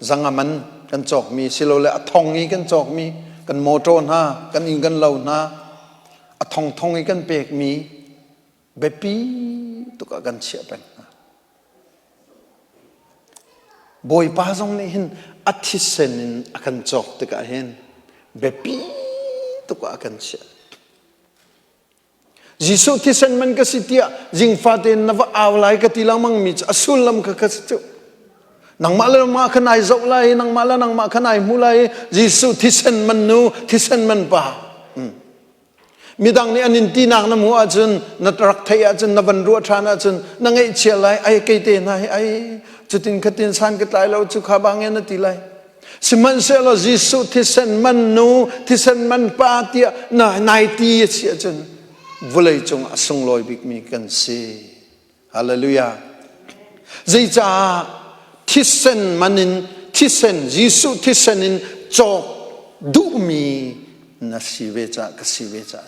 [SPEAKER 1] zangaman kan chok mi silo le athong ni kan chok mi kan moton ha kan ing kan lo na athong ni kan pek mi bepi to ka kan che pen boy pa jong ni hin athisen akan chok te ka hen bepi to ka kan che Jisu thisen man ka sitia jing faten na va awlai ka tilang mang mi asul lam ka ka chu nang mala ma khanai zau lai nang mala nang ma khanai mulai Jisu thisen man nu thisen man pa midang ni anin ti nang na mu achun na trak thai achun na ban ru thana achun na ngai che lai ai ke te na ai chutin khatin san ka tai lo chu kha bang na ti lai siman se lo Jisu thisen man nu thisen man pa tia na nai ti chi achun vulai chung asung loi bik mi kan si hallelujah zai cha thisen manin thisen Jisu thisen in chok du mi na sive cha ka sive cha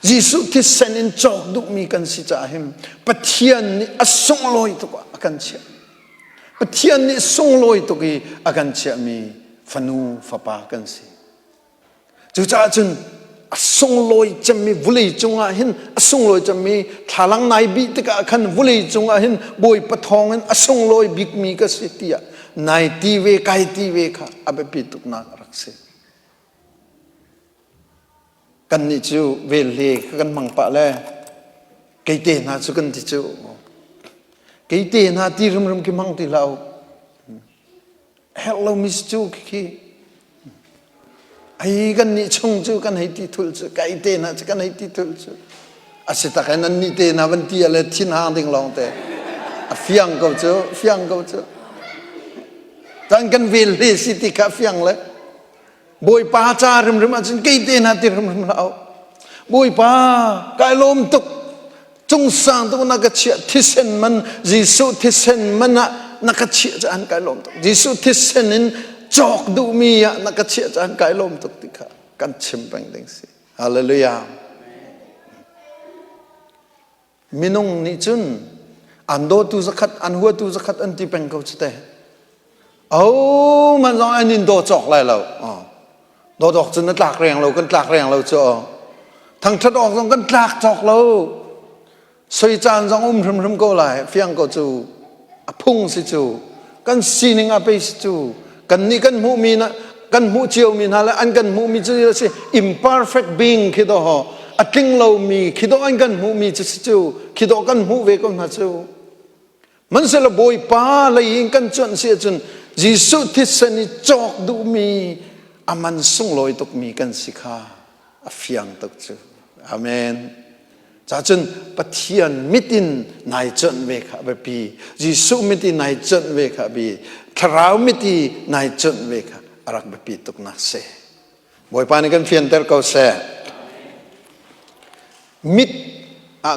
[SPEAKER 1] Jisu thisen in chok du mi kan si cha him pathian ni asung loi to akan che pathian ni sung loi to ki akan che mi fanu fapa kan si chu cha chun asung loi cham mi vulei chunga hin asung loi cham mi thalang nai bi te ka khan vulei chunga hin boi pathong hin asung loi bik mi ka sitia nai ti ve kai ti ve kha abe pi tuk na rakse kan ni chu ve le kan mang pa le ke te na chu kan ti chu ke te na ti rum ki mang ti lau hello miss chu ki ai kan ni chung chu kan hai ti thul chu kai te na chu kan hai ti thul chu asita kan ni te na ban ti ale thin hang ding long te a fiang ko chu จันกันวิลลิสิติกาฟียงเลยบอยป้าจาริมอาจารย์กี่เดือนที่ริมเราบอยป้ากายลมตุกจงสร้างตัวนักเชียที่เส้นมันยิสุที่เส้นมันนักเชียจานกายลมตุกยิสุที่เส้นนั้นจอกดูมีนักเชียจานกายลมตุกติกากันชิมเป็นดิ่งสิฮาเลลูยามินงนิจุนอันโดตุสกัดอันหัวตุสกัดอันที่เป็นเขาจะได้เอามันลองอันนี้โดจอกอะไรเราโดจอกจนนัดหลักแรงเรากันหลักแรงเราจะทั้งทัดออกต้องกันหลักจอกเราสวยจานจงรำก็ไหลเฟียงก็จูพุ่งสิจูกันซีนิงอาไปสิจูกันนี่กันหูมีนะกันหูเจียวมีนะแล้วอันกันหูมีจะสิ imperfect being คิดว่าอัดลิงเรามีคิดว่าอันกันหูมีจะสิจูคิดว่ากันหูเวก็มาจูมันเสละบอยป้าเลยยิงกันจนเสียจนยิสุที่สนิจอกดูมีอามันส่งลอยตกมีกันสิค่ะเฟียงตกจูอาเมนจากจนปะเทียนมิตินนายจนเวค่ะแบบปียิสุมิตินายจนเวค่ะบีทราวมิตินายจนเวค่ะรักแบบปีตกนักเสบอยป้านี่กันเฟียนเตอร์เขาเสมิด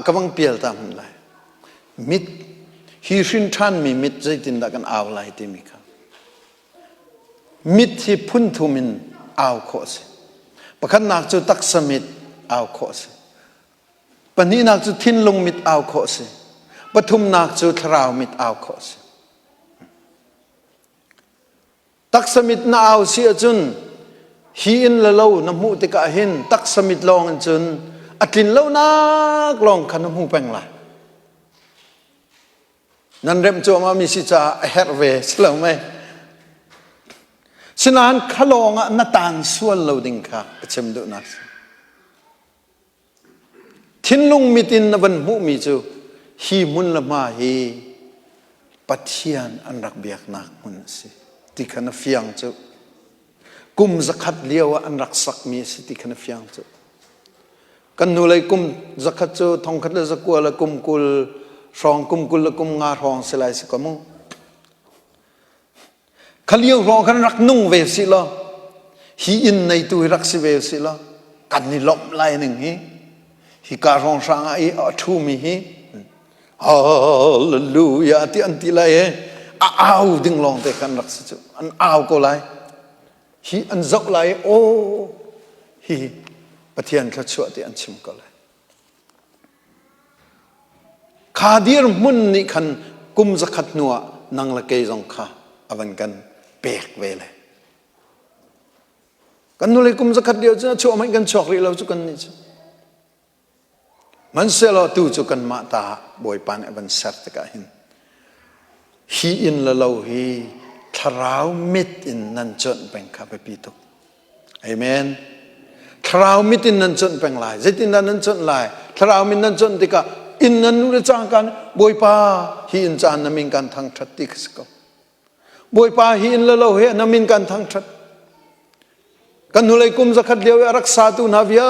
[SPEAKER 1] กำลังเปลี่ยนตามมันเลยมิดฮิรินท่านมีมิดใจตินดักันเอาไรที่มีครับมิดที่พุ่นทุมินเอาโคสประคันนักจุตักสมิดเอาโคสปนี้นักจุทินลงมิดเอาโคสปทุมนักจุทราวมิดเอาโคสตักสมิดน่าเอาเสียจุนฮีอินละเล่าน้ำมูติกาหินตักสมิดลองจุนอัดลินเล่านักลองขันน้ำมูแปงละนั่นเริ่มโจมามีสิจ่าเฮร์เวสแล้วไหมฉะนั้นขลองนัตานส่วนเราดิ่งค่ะเชื่อมดูนักทิ้งลงมิตินนวันมุมีจูฮีมุนละมาฮีปัทยานอันรักเบียกนักมุนสิที่ขันเฟียงจูกุมสักขัดเลี้ยวอันรักสักมีสิที่ขันเฟียงจูกันนูเลยกุมสักขัดจูทองขัดเลยสักกัวละกุมกุลรองกุมกุลกุมงารองสลายสิกมุขลี้ยวรองกันรักนุ่งเวสิละฮีอินในตัวรักสิเวสิละกันนี่ล้มไล่หนึ่งฮีการองสางไอทูมีฮีฮาเลลูยาที่อันที่ไรอ้าวดึงลองแต่กันรักสิจูอันอ้าวก็ไรฮีอันจักไรโอ้ฮีปะเทียนเขาช่วยที่อันชิมก็ไรขาดีร์มุนนี่ขันกุมสักขัดนัวนังละเกยจงข้าอวันกันเปกเวเลยกันนู่นเลยกุมสักขัดเดียวจะช่วยมันกันชอกรีเราจุกันนี่จ้ะมันเสียเราตู้จุกันมาตาบอยปานอวันเสร์ตกันหินฮีอินละเราฮีทราวมิดอินนันจนเป็นข้าไปปีตุกเอเมนทราวมิดอินนันจนเป็นลายเจตินนันจนลายทราวมิดนันจนติกาอินนันนุรจางกันบอยป้าฮีอินจานนามินกันทางทัดติกสกบอยป้าฮีอินละเราเฮนามินกันทางทัดกันนุเลยกุมสักขัดเดียวรักษาตุนาวิอา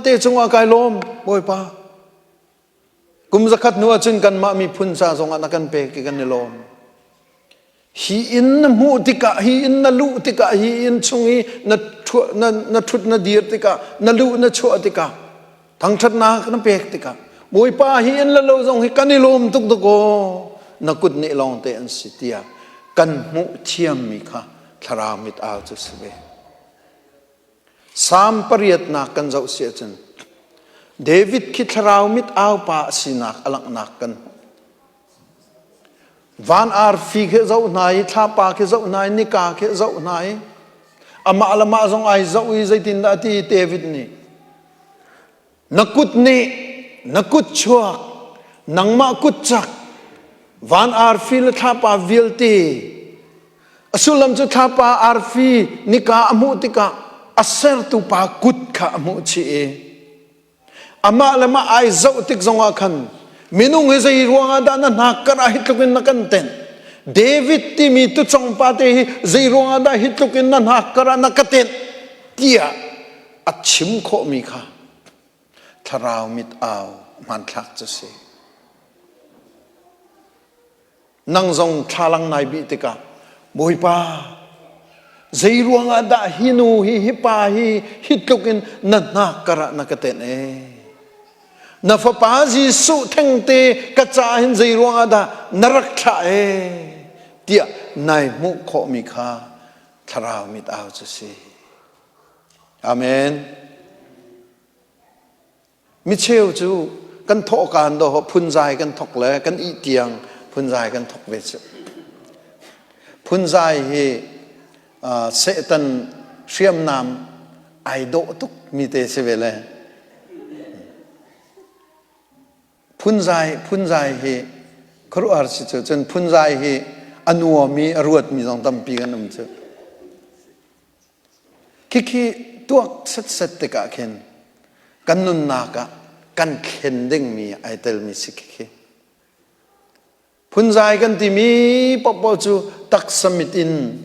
[SPEAKER 1] เตจงอากายลมบอยป้ากุมสักขัดนัวจึงกันมามีพุนซาทรงอนักันเปกกันในลมฮีอินนมูติกะฮีอินนลูติกะฮีอินชงฮีนทุดนดีร์ติกะนลูนชัวติกะทางทัดนากันเปกติกะบอยป้าฮีอินละเราทรงฮีกันในลมตุกตุกโกนักกุดนี่ลองเตอันสิทธิยากันมุเทียมมีค่ะทรามิดเอาจุสเวสามปริยัตินักกันเจ้าเสียจนเดวิดคิดทรามิดเอาป่าสินักอลังนักกันวันอาร์ฟีเขเจ้าไหนท่าป่าเขเจ้าไหนนิกาเขเจ้าไหนอามาละมาทรงไอเจ้าอีใจตินดาที่เดวิดนี่นักกุดนี่นักกุดชัวนังมากุดจักวันอาร์ฟีลท่าป่าวิลตีสุลัมจุท่าป่าอาร์ฟีนิกาอมุติกาอัสเซอร์ตุป่ากุดข้าอมุชีอามาละมาไอเจ้าติกจงอาคันมินุงเฮใจรวงอาดานันหักกระหิตลุกินนักกันเต็นเดวิดที่มีตุจงปาเตหิใจรวงอาดาหิตลุกินนันหักกระนักกันเต็นเตียอัดชิมโคมีค่ะทราวมิดเอามันทักจะเสียนังทรงทาลังนายบิติกา bồi pa dây ruang ada hinu hi pa hi hitukin na kara na katen na fa pa Giêsu theng te kacha hin dây ruang ada narak tha tia nai mu kho mi kha tharau mit au chu si amen mi cheu chu kan tho kan do phun zai kan thok le kan i tiang phun zai kan thok ve chu phun zai hi sẽ tân siam nam ai độ túc mi tê se về lên phun dài hi khru ar si chu chen phun dài hi anuo mi ruột mi dong tam pi kan chu khi tuak sat te ka khen kan nun na ka kan khen ding mi ai tel mi si khi phun dài kan ti mi pop chu tak samit in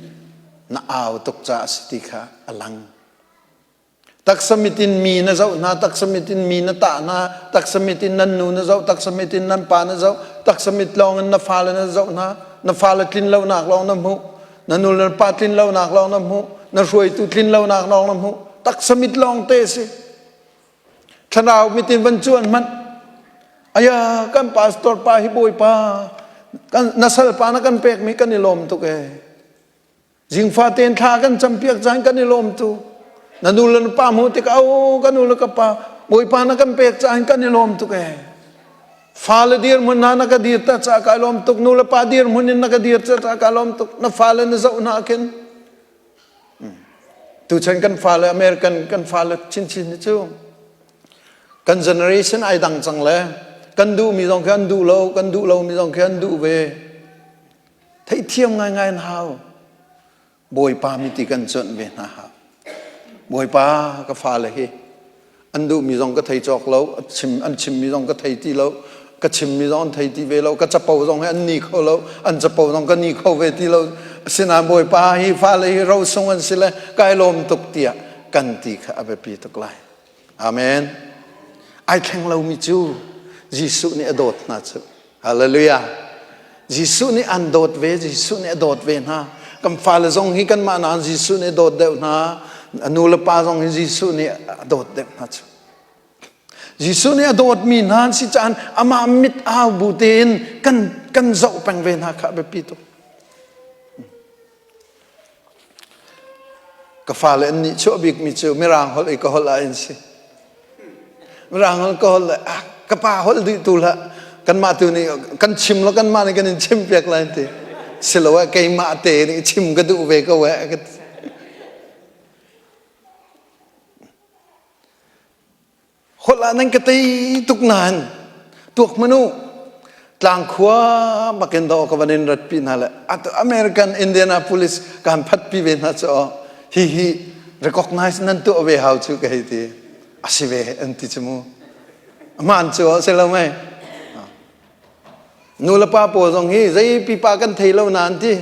[SPEAKER 1] na aw tok cha stika alang tak samitin mi na zau na tak samitin mi na ta na tak samitin nan nu na zau tak samitin nan pa na zau tak samit long na fa na zau na fa la tlin lo nak long na mu na nu la pa tlin lo nak long na mu na ruai tu tlin lo nak long na mu tak samit long te si thanau mitin van chuan man aya kan pastor pa hi boy pa kan nasal pa na kan pek mi kan ilom tu ke jing fa ten tha kan champiak chan kan ilom tu nanulan pa mo te ka o kanula ka pa boy pa na kan pek chan kan ilom tu ke fala dir mun na ka dir ta cha ka lom tuk nula pa dir mun na ka dir cha ka lom tuk na fala na zau na ken tu chan kan fala American kan fala chin chu kan generation ai dang chang le kan du mi dong kan du lo mi dong kan du ve thấy thiêm ngay ngay hao bồi pa mi ti kan chọn về na ha bồi pa ka pha le hi an du mi dong ka thei chok lo chim mi dong ka thei ti lo ka chim mi dong thei ti ve lo ka chapau dong an ni kho lo an chapau dong ka ni kho ve ti lo sina bồi pa hi pha le hi ro song an sile kai lom tuk tia kan ti kha abe pi tuk lai amen ai kheng lo mi chu Giêsu ni adot na chu hallelujah Giêsu ni andot ve Giêsu ni adot ve na kam fa le zong hi kan ma na Giêsu ni dot de na anu le pa zong hi Giêsu ni adot de na chu Giêsu ni adot mi na si chan ama mit a bu ten kan zau pang ve na kha be pi to ka fa le ni chu bik mi chu mi rang hol ko hol a in si mi rang hol ko hol ka pa hol di tu la kan ma tu ni kan chim lo kan ma ni kan chim pek la ti silawa kai ma te ni chim ka du ve ka wa ka hola nan ka tai tuk nan tuk manu tlang khwa baken do ka banin rat pi na la at American Indianapolis kan phat pi ve na cho hi recognize nan tu ve how chu ka hi ti asive anti chumu man cho se lo mai nula pa po zong hi zai pi pa kan thei lo nan ti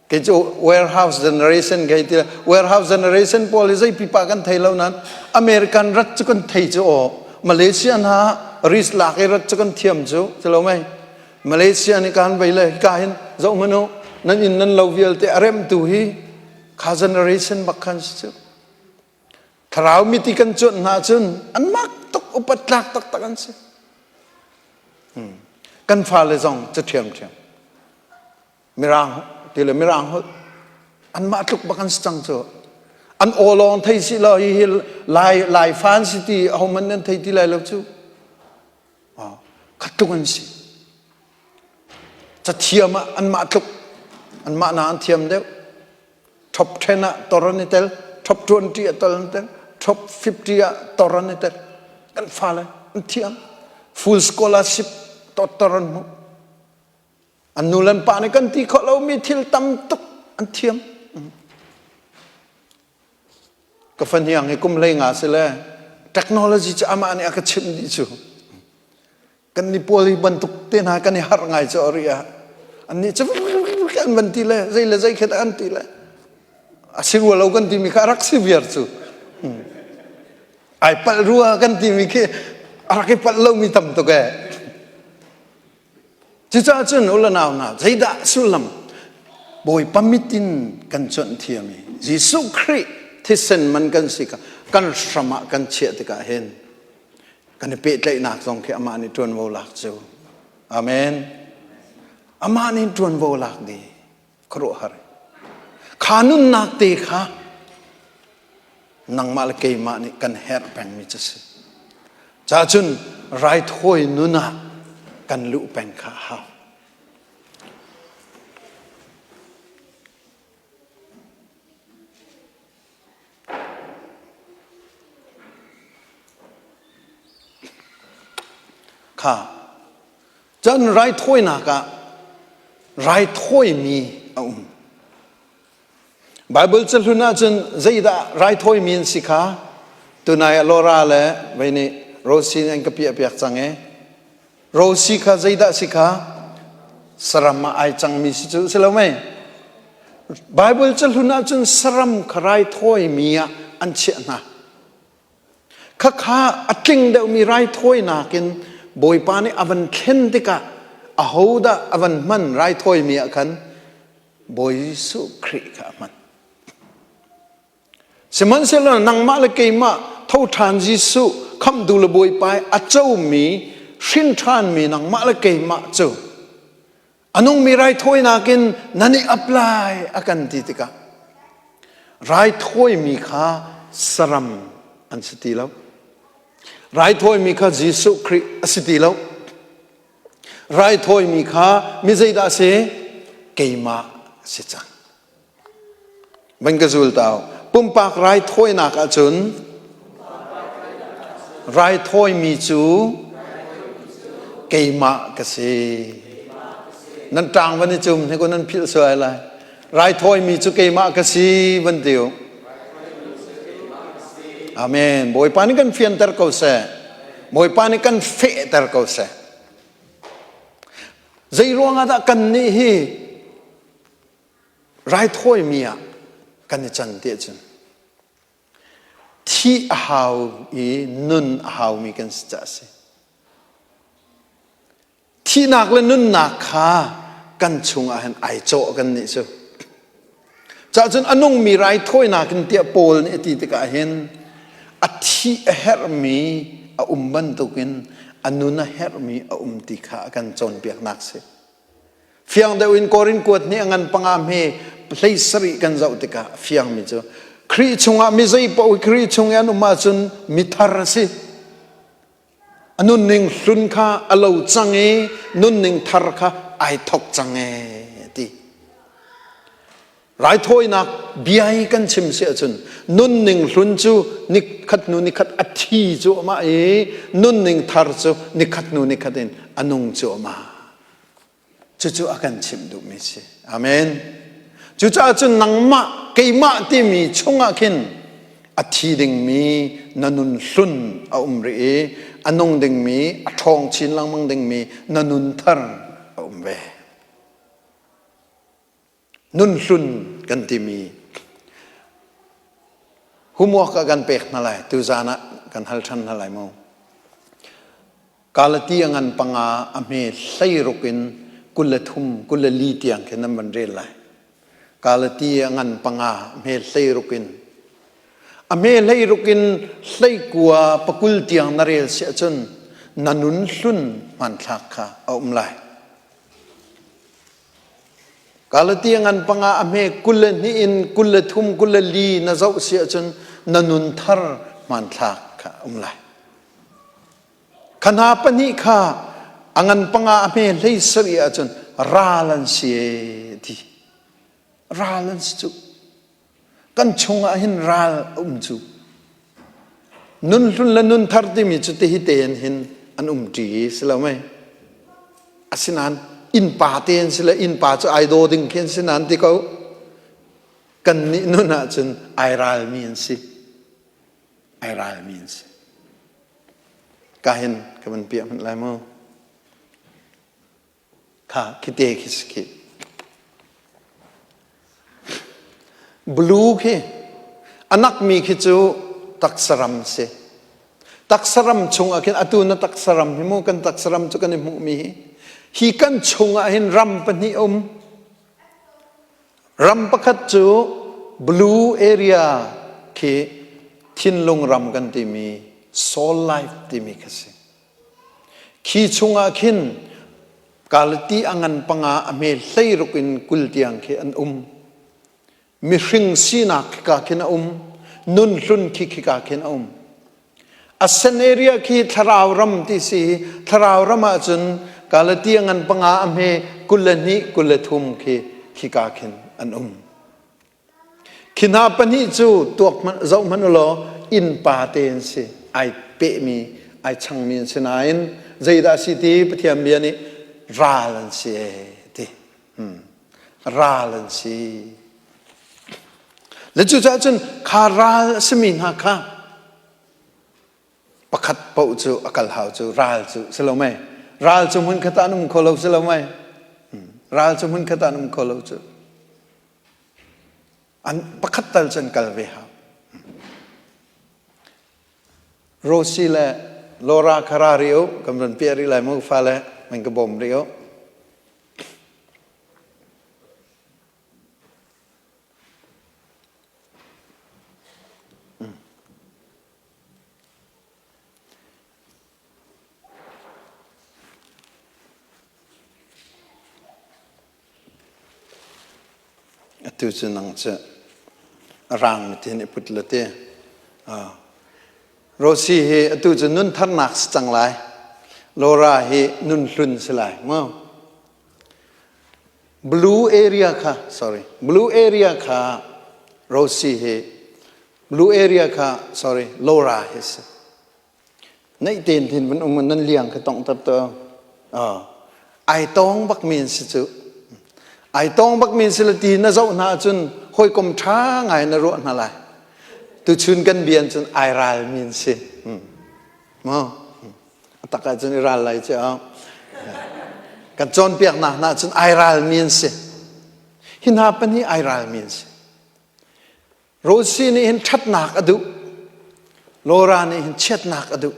[SPEAKER 1] ke chu warehouse generation ke ti warehouse generation pol zai pi pa kan thei lo nan American rat chu kan thei chu Malaysia na ris la ke rat chu kan thiam chu se lo mai Malaysia ni kan bai le ka hin zo mano nan in nan lo vial te arem tu hi kha generation bakhan chu tharau mi ti kan chun na chun an mak tok upat lak tak takan si kan fa le zong cha thiam mirang ti le mirang hol an ma tuk bakan stang cho an olong thei si lo hi lai fan city au man nan thei ti lai lo chu khatukun si cha thiam an ma tuk an ma na an thiam de top 10 toranitel top 20 toranitel top 50 toranitel kan fa le an thiam full scholarship totoran mo anulan pa ni kan ti kho lo mi thil tam tuk an thiam ka fan hiang he kum lei nga se le technology cha ama ni aka chim di chu kan ni poli ban tuk te na kan ni har ngai cho ria an ni cha kan ban ti le zai khet an ti le asiru lo kan ti mi kha rak si viar chu ai pal ruwa kan ti mi ke arak pal lo mi tam to ke chỉ cho chân ula nào nào thấy đã sulam บอยปมิตินกันจนเทียมียิสุคริที่เส้นมันกันสิกะกันสมะกันเชียติกะเห็นกันเปิดใจหนักสองแค่อามานิจวนโวลักจูอาเมนอามานิจวนโวลักดีครัวหรขานุนนักตีค่ะนังมาลเกยมานี่กันเฮร์แปงมิจสิจ้าจุนไรถ้วยนุนะกันลุแปงขาเฮาค่ะจันไรถ้วยนักะไรถ้วยมีไบเบิลจะลุน่าจนใจดาไรถ้วยมีสิคะตัวนายลอราเล่วันนี้โรซีนังกับเปียกจังโรซีค่ะใจดาสิคะสรัมมาไอจังมีสิจูสิแล้วไหมไบเบิลจะลุน่าจนสรัมใครถ้วยมีอันเชี่ยนะข้าอัดจิงเดวมีไรถ้วยนักินบอยปานี่อวันเข็นติกะอาหูดาอวันมันไรถ้วยมีกันบอยสุคริกะมันสมันเสลนังมาเลกิมาเท่าทานยิสุคำดูลบอยไปอาเจ้ามีชินทานมีนังมาเลกิมาเจ้าอันนงมีไรถ้วยนักินนันนี่อัปไลอากันติติกะไรถ้วยมีข้าสรัมอันสติแล้วไรถ้วยมีข้ายิสุคริสติแล้วไรถ้วยมีข้ามิใจดาเสเกมาสิจังบังกะจุลตาวปุ่มปากไรถ้วยนักจุนไรถ้วยมีจูเกมากะสินั่นจางวันนี้จุ่มให้คนนั้นพิจารณาอะไรไรถ้วยมีจูเกมากะสิวันเดียวอาเมนบอยปานิกันเฟียนเตอร์เขาเสบอยปานิกันเฟเตอร์เขาเสใจร้องอะไรกันนี่ฮีไรถ้วยมีอะกันจันเดียจันที่หาวอีนุนหาวมีกันสิจ้าสิที่นักและนุนนักข้ากันชงอาหารไอโจกันนี่สิจ้าจันอนุงมีไรถ้วยนักกันเตียโปลนี่ตีติกาเห็นอธิเฮรมีบันตุกินอนุนเฮรมีติขากันจนเปียกนักสิเฟียงเดวินโครินกวดนี่งันปังอามเฮเพลสริกันเจ้าติกาเฟียงมิจ้าครีชงอามิใจปอยครีชงยันอุมาจุนมิทารสิอนุนิงสุนข้าอโลจังเอนุนิงทารข้าไอทอกจังเอตีไรถ้วยนักบีไอกันชิมเสียจุนนุนิงสุนจูนิคัดนูนิคัดอธิจูมาเอนุนิงทารจูนิคัดนูนิคัดเองอนุงจูมาจู่ๆอากันชิมดูมิสิอาเมนจู่ๆจุนนังมาเกยมาที่มีชงอาคินอธิดิงมีนันุนสุนอารีอนุงดิงมีอทองชินลังมังดิงมีนันุนทาร์อาเวนุนสุนกันที่มีหุมัวกันเปกนั่นแหละตุจานะกันฮัลชันนั่นแหละมั้งกาลตียงันปังอาอเมไซรุกินกุลทุมกุลลีเตียงแค่นั้นมันเรียนไรกาลตียงันปังอาเมไซรุกินอเมไซรุกินไซกัวปกุลเตียงนเรียเสียจนนันุนสุนมันทักค่ะเอาไลกาลตียงันปังอาอเมกุลนีอินกุลทุมกุลลีนาเจ้าเสียจนนันุนทาร์มันทักค่ะเอาไลขณะปนิค่ะอังันปังอาเมเลยสริอาจนราลันเสียดีราลันสุกันชงอาหินราลจูนุนลุนละนุนทาร์ติมิจุติฮิเตนหินอันจีสิละไหมอาสินันอินปาเตนสิละอินปาจะไอโดดิงเข็นสินันที่เขากันนี่นุนอาจนไอราลมีนสิไอราลมีนสิกาเห็นกับมันเปียมันอะไรมั้งค่ะคิดเองคิดสกิบลูคีอนักมีคิดจูตักสรัมเสตักสรัมชงอากินอตูนตักสรัมหิมูกันตักสรัมจุกันหิมูมีฮีกันชงอาหินรัมปนิ รำประคัดจูบลูเอเรียคือทินลงรำกันที่มีโซลไลฟ์ที่มีกันสิขี้ชงอาคินกาลตีอังันปังอาอเมลไซรุกินกุลตียงคืออันมีริงสีนักกาคินนุนรุนคิกาคินอัศเนเรียคีทราวรำที่สีทราวรำอาจุนกาลตีอังันปังอาอเมกุลนิกุลทุมคิกาคินอันขินาปนิจูตัวมันเจ้ามันโลอินปาเตนสิไอเปมีไอช่างมีนสินายนใจดาสิตีปฏิยมเบียนี่ราลันสิทีราลันสิแล้วจู่ๆจนขาราลสมินหักค่ะประคัดปูจูอากาศหาวจูราลจูสโลไม่ราลจูมันขตานุมโคลสโลไม่ราลจูมันขตานุมโคลจูอันประคัดตัลจันกัลเวหาโรซิเลโลราคาราริโอกำลังเปียริไลมุฟาเลมันกบมริโอตุจนังจะร่างมิเทนิพุทธละเตโรซีเฮตุจนุนทันนักสังไลโลราเฮนุนลุนสลายมั้งบลูเอเรียค่ะ sorry บลูเอเรียค่ะโรซีเฮบลูเอเรียค่ะ sorry โลราเฮสในเต็นทินมันนั่นเลี้ยงก็ต้องตับตัวไอตองบักมีนสิจุไอตองบักมีนสิลตีน่าเจ้าหน้าจนหอยกลมช้าไงนรกนั่นแหละตุชุนกันเบียนจนไอรัลมีนสิมั้งตะการจนไอรัลอะไรเจ้ากันจนเปียกหน้าจนไอรัลมีนสิหินหาปนี่ไอรัลมีนสิโรซีนี่เห็นชัดหนักอดุโลรานี่เห็นเช็ดหนักอดุ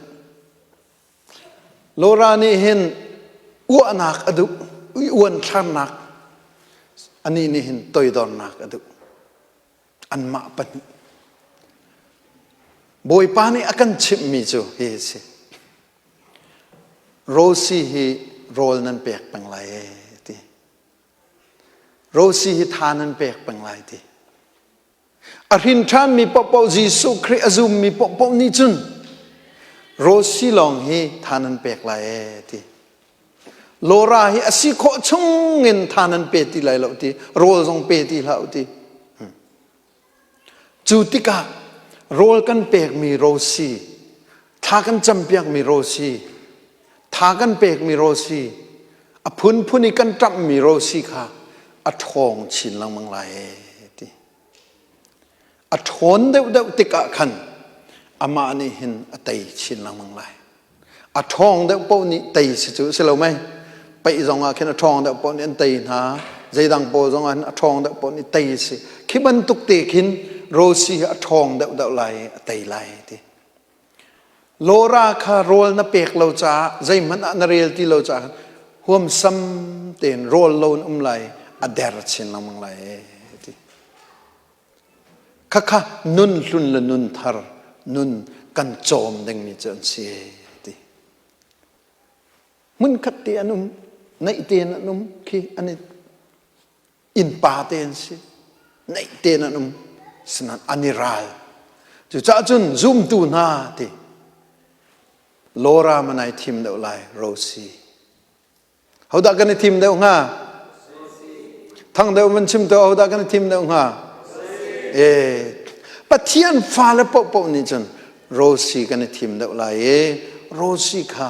[SPEAKER 1] โลรานี่เห็นอ้วนหนักอดุอ้วนชันหนักอันนี้นี่เห็นตัวดอนหนักอดุอันมาปนบอยปานี่อากันชิมมิจูเฮสิโรซีฮีโรลนั้นเปียกปังไลทีโรซีฮีทานั้นเปียกปังไลทีอรินทานมีปปจีสุคริอาซุมมีปปนิจุนโรซีลองฮีทานันเปียกไลทีโลราฮีอสิโคชงเงินทานันเปติไลเหล่าทีโรลซองเปติเหล่าทีจูติกาโรลกันเปียกมีโรซีทากันจำเปียกมีโรซีทากันเปียกมีโรซีอพุนพุนิกันจับมีโรซีค่ะอทองชินลังมังไลทีอทนเดวติกะขันอามานี่เห็นอตัยชินลังมังไลอทองเดวปนี่ตัยสิจุสิเราไหมไปจงอาเข็นอทองเดวปนี่ตัยนะใจดังโปจงอาอทองเดวปนี่ตัยสิคิบันตุกเตขินโรซีอทองเดวไลตัยไลทีโลราคาโรลนับเปกเราจ้าใจมันอันเรียลที่เราจ้าห่วมซ้ำเต็นโรลโลนไลอเดรชินลังมังไลข้านุนลุนละนุนทาร์นุนกันโจมดังมีจนเสียทีมันขัดเตียนุมในเตียนนุมคืออันนี้อินปาเตียนสิในเตียนนุมสนันอันนี้รัลจุจ้าจุนซุ่มตูนาทีโลรามันในทีมเดวไลโรซีเขาดักกันในทีมเดวง่าทั้งเดวมันชิมตัวเขาดักกันในทีมเดวง่าปัจเจียนฟ้าและปปนี่จนโรซีกันในทีมเดวไลโรซีค่ะ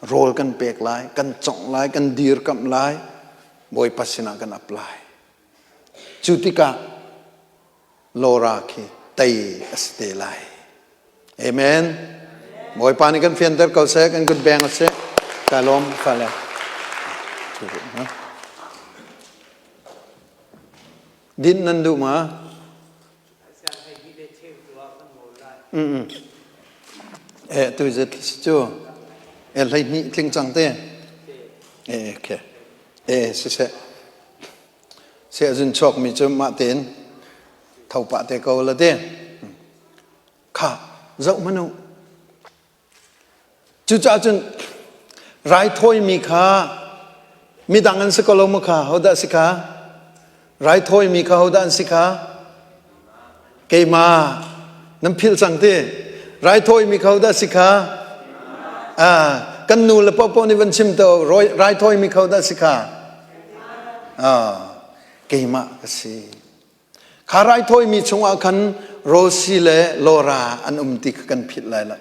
[SPEAKER 1] โรลกันเปกไลกันจ่องไลกันดีร์กับไลบอยปัสนากันอัพไลจุติกาโลราคีไตสเตไลเอเมนบอยปานิกันเฟียนเตอร์เขาเซกันกุดแบงเซกาลมฟ้าแล้วดินนันดูมาตัวจะสิจูอะไรนี่จริงจังเต้โอเคสิเส เสียจุนชกมีจุมาเต็นเท่าปะเตโกละเด้ข้าเจ้ามนุจุจ้าจุนไรถ้อยมีข้ามีดังอันสิกลมข้าเขาได้สิข้าไรถ้อยมีข้าเขาได้สิข้าเกมาน้ำพิลสังเตไรถ้อยมีข้าได้สิข้ากันนูละปอนี่วันชิมโตไรถ้อยมีข้าได้สิข้าเกมาก็สิข้าไรถ้อยมีชงอาคันโรซิเลโลราอันติกันผิดเลยละ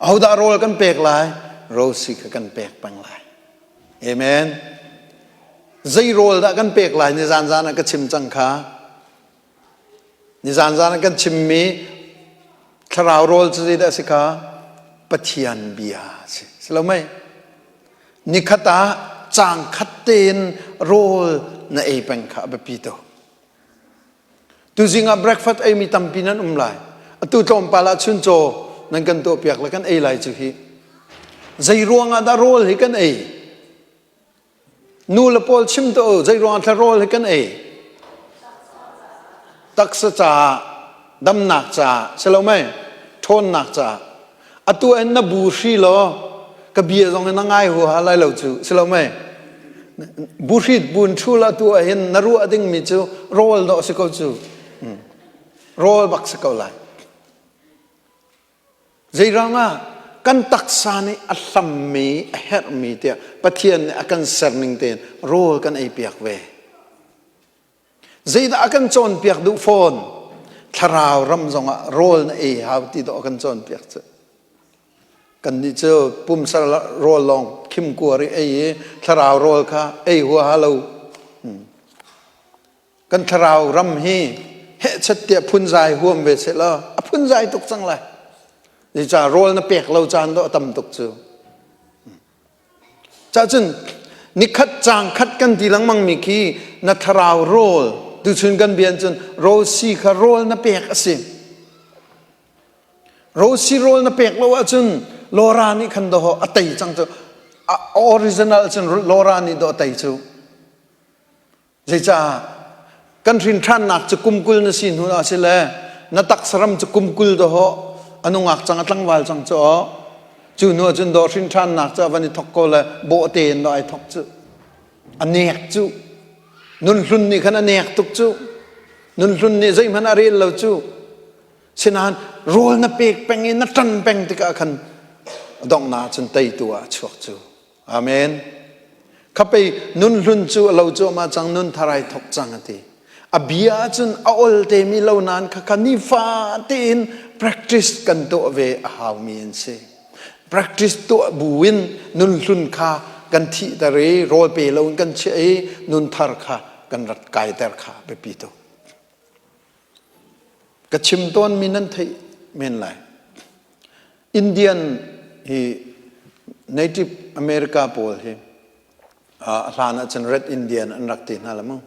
[SPEAKER 1] เอาดาโรลกันเปกลายโรซิกันเปกปังลายเอเมนใจโรลดากันเปกลายนิจานจานักชิมจังขานิจานจานักชิมมีคราวโรลจะได้สิขาปะเทียนเบียสิสลาไม่นิคตาจางคัดเตนโรลในเอปังขาแบบปีโตtu zinga breakfast ai mi tampinan umlai atu tom pala chun cho nan kan to piak la kan ai lai chu hi zai ruanga da rol hi kan ai nu la pol chim to zai ruanga tha rol hi kan ai tak sa cha dam nak cha selo mai thon nak cha atu en na bu shi lo ka bia jong na ngai hu ha lai lo chu selo mai bu rit bun thu la tu a hen na ru ading mi chu rol do se ko chu roll bak sa kaulay zairanga kan taksani asam mi aher mi tia pathian akan serning ten roll kan ai piak ve zaida akan chon piak du phone tharau ram zonga roll na ai how ti do akan chon piak che kan ni che pum sar roll long kim kuari ai tharau roll kha ai hu halo kan tharau ram hi hệ chất tiệp phun dài huom về sẽ lo phun dài tục chẳng lại thì trả roll nó bẹt lâu chan đó tầm tục chứ cha chân ni khát chang khát căn thì lăng mang mi khi na tharau roll từ chuyên căn biên chân roll si kha roll nó bẹt asim roll si roll nó bẹt lâu chân lora ni khăn đó atay chẳng chứ original chân lora ni đó atay chứ vậy cha kan rin than nak chu kumkul na sin hu asile na tak saram chu kumkul do ho anungak chang atlang wal chang cho chu no chun do rin than nak cha vani thokko le bo te no ai thok chu anek chu nun hlun ni khana nek tuk chu nun hlun ni zai man are lo chu sinan rol na pek peng in na tan peng tika khan dong na chun tai tua chuak chu amen khapai nun hlun chu lo chu ma chang nun tharai thok chang ati abia chun aol te mi lo nan kha kani fa tin practice kan to ve how mean se practice to buin nun hlun kha kan thi ta re rol pe lo kan che nun thar kha kan rat kai ter kha be pi to ka chim ton mi nan thei men lai Indian hi native America pol hi lana chen red Indian an rak tin halamo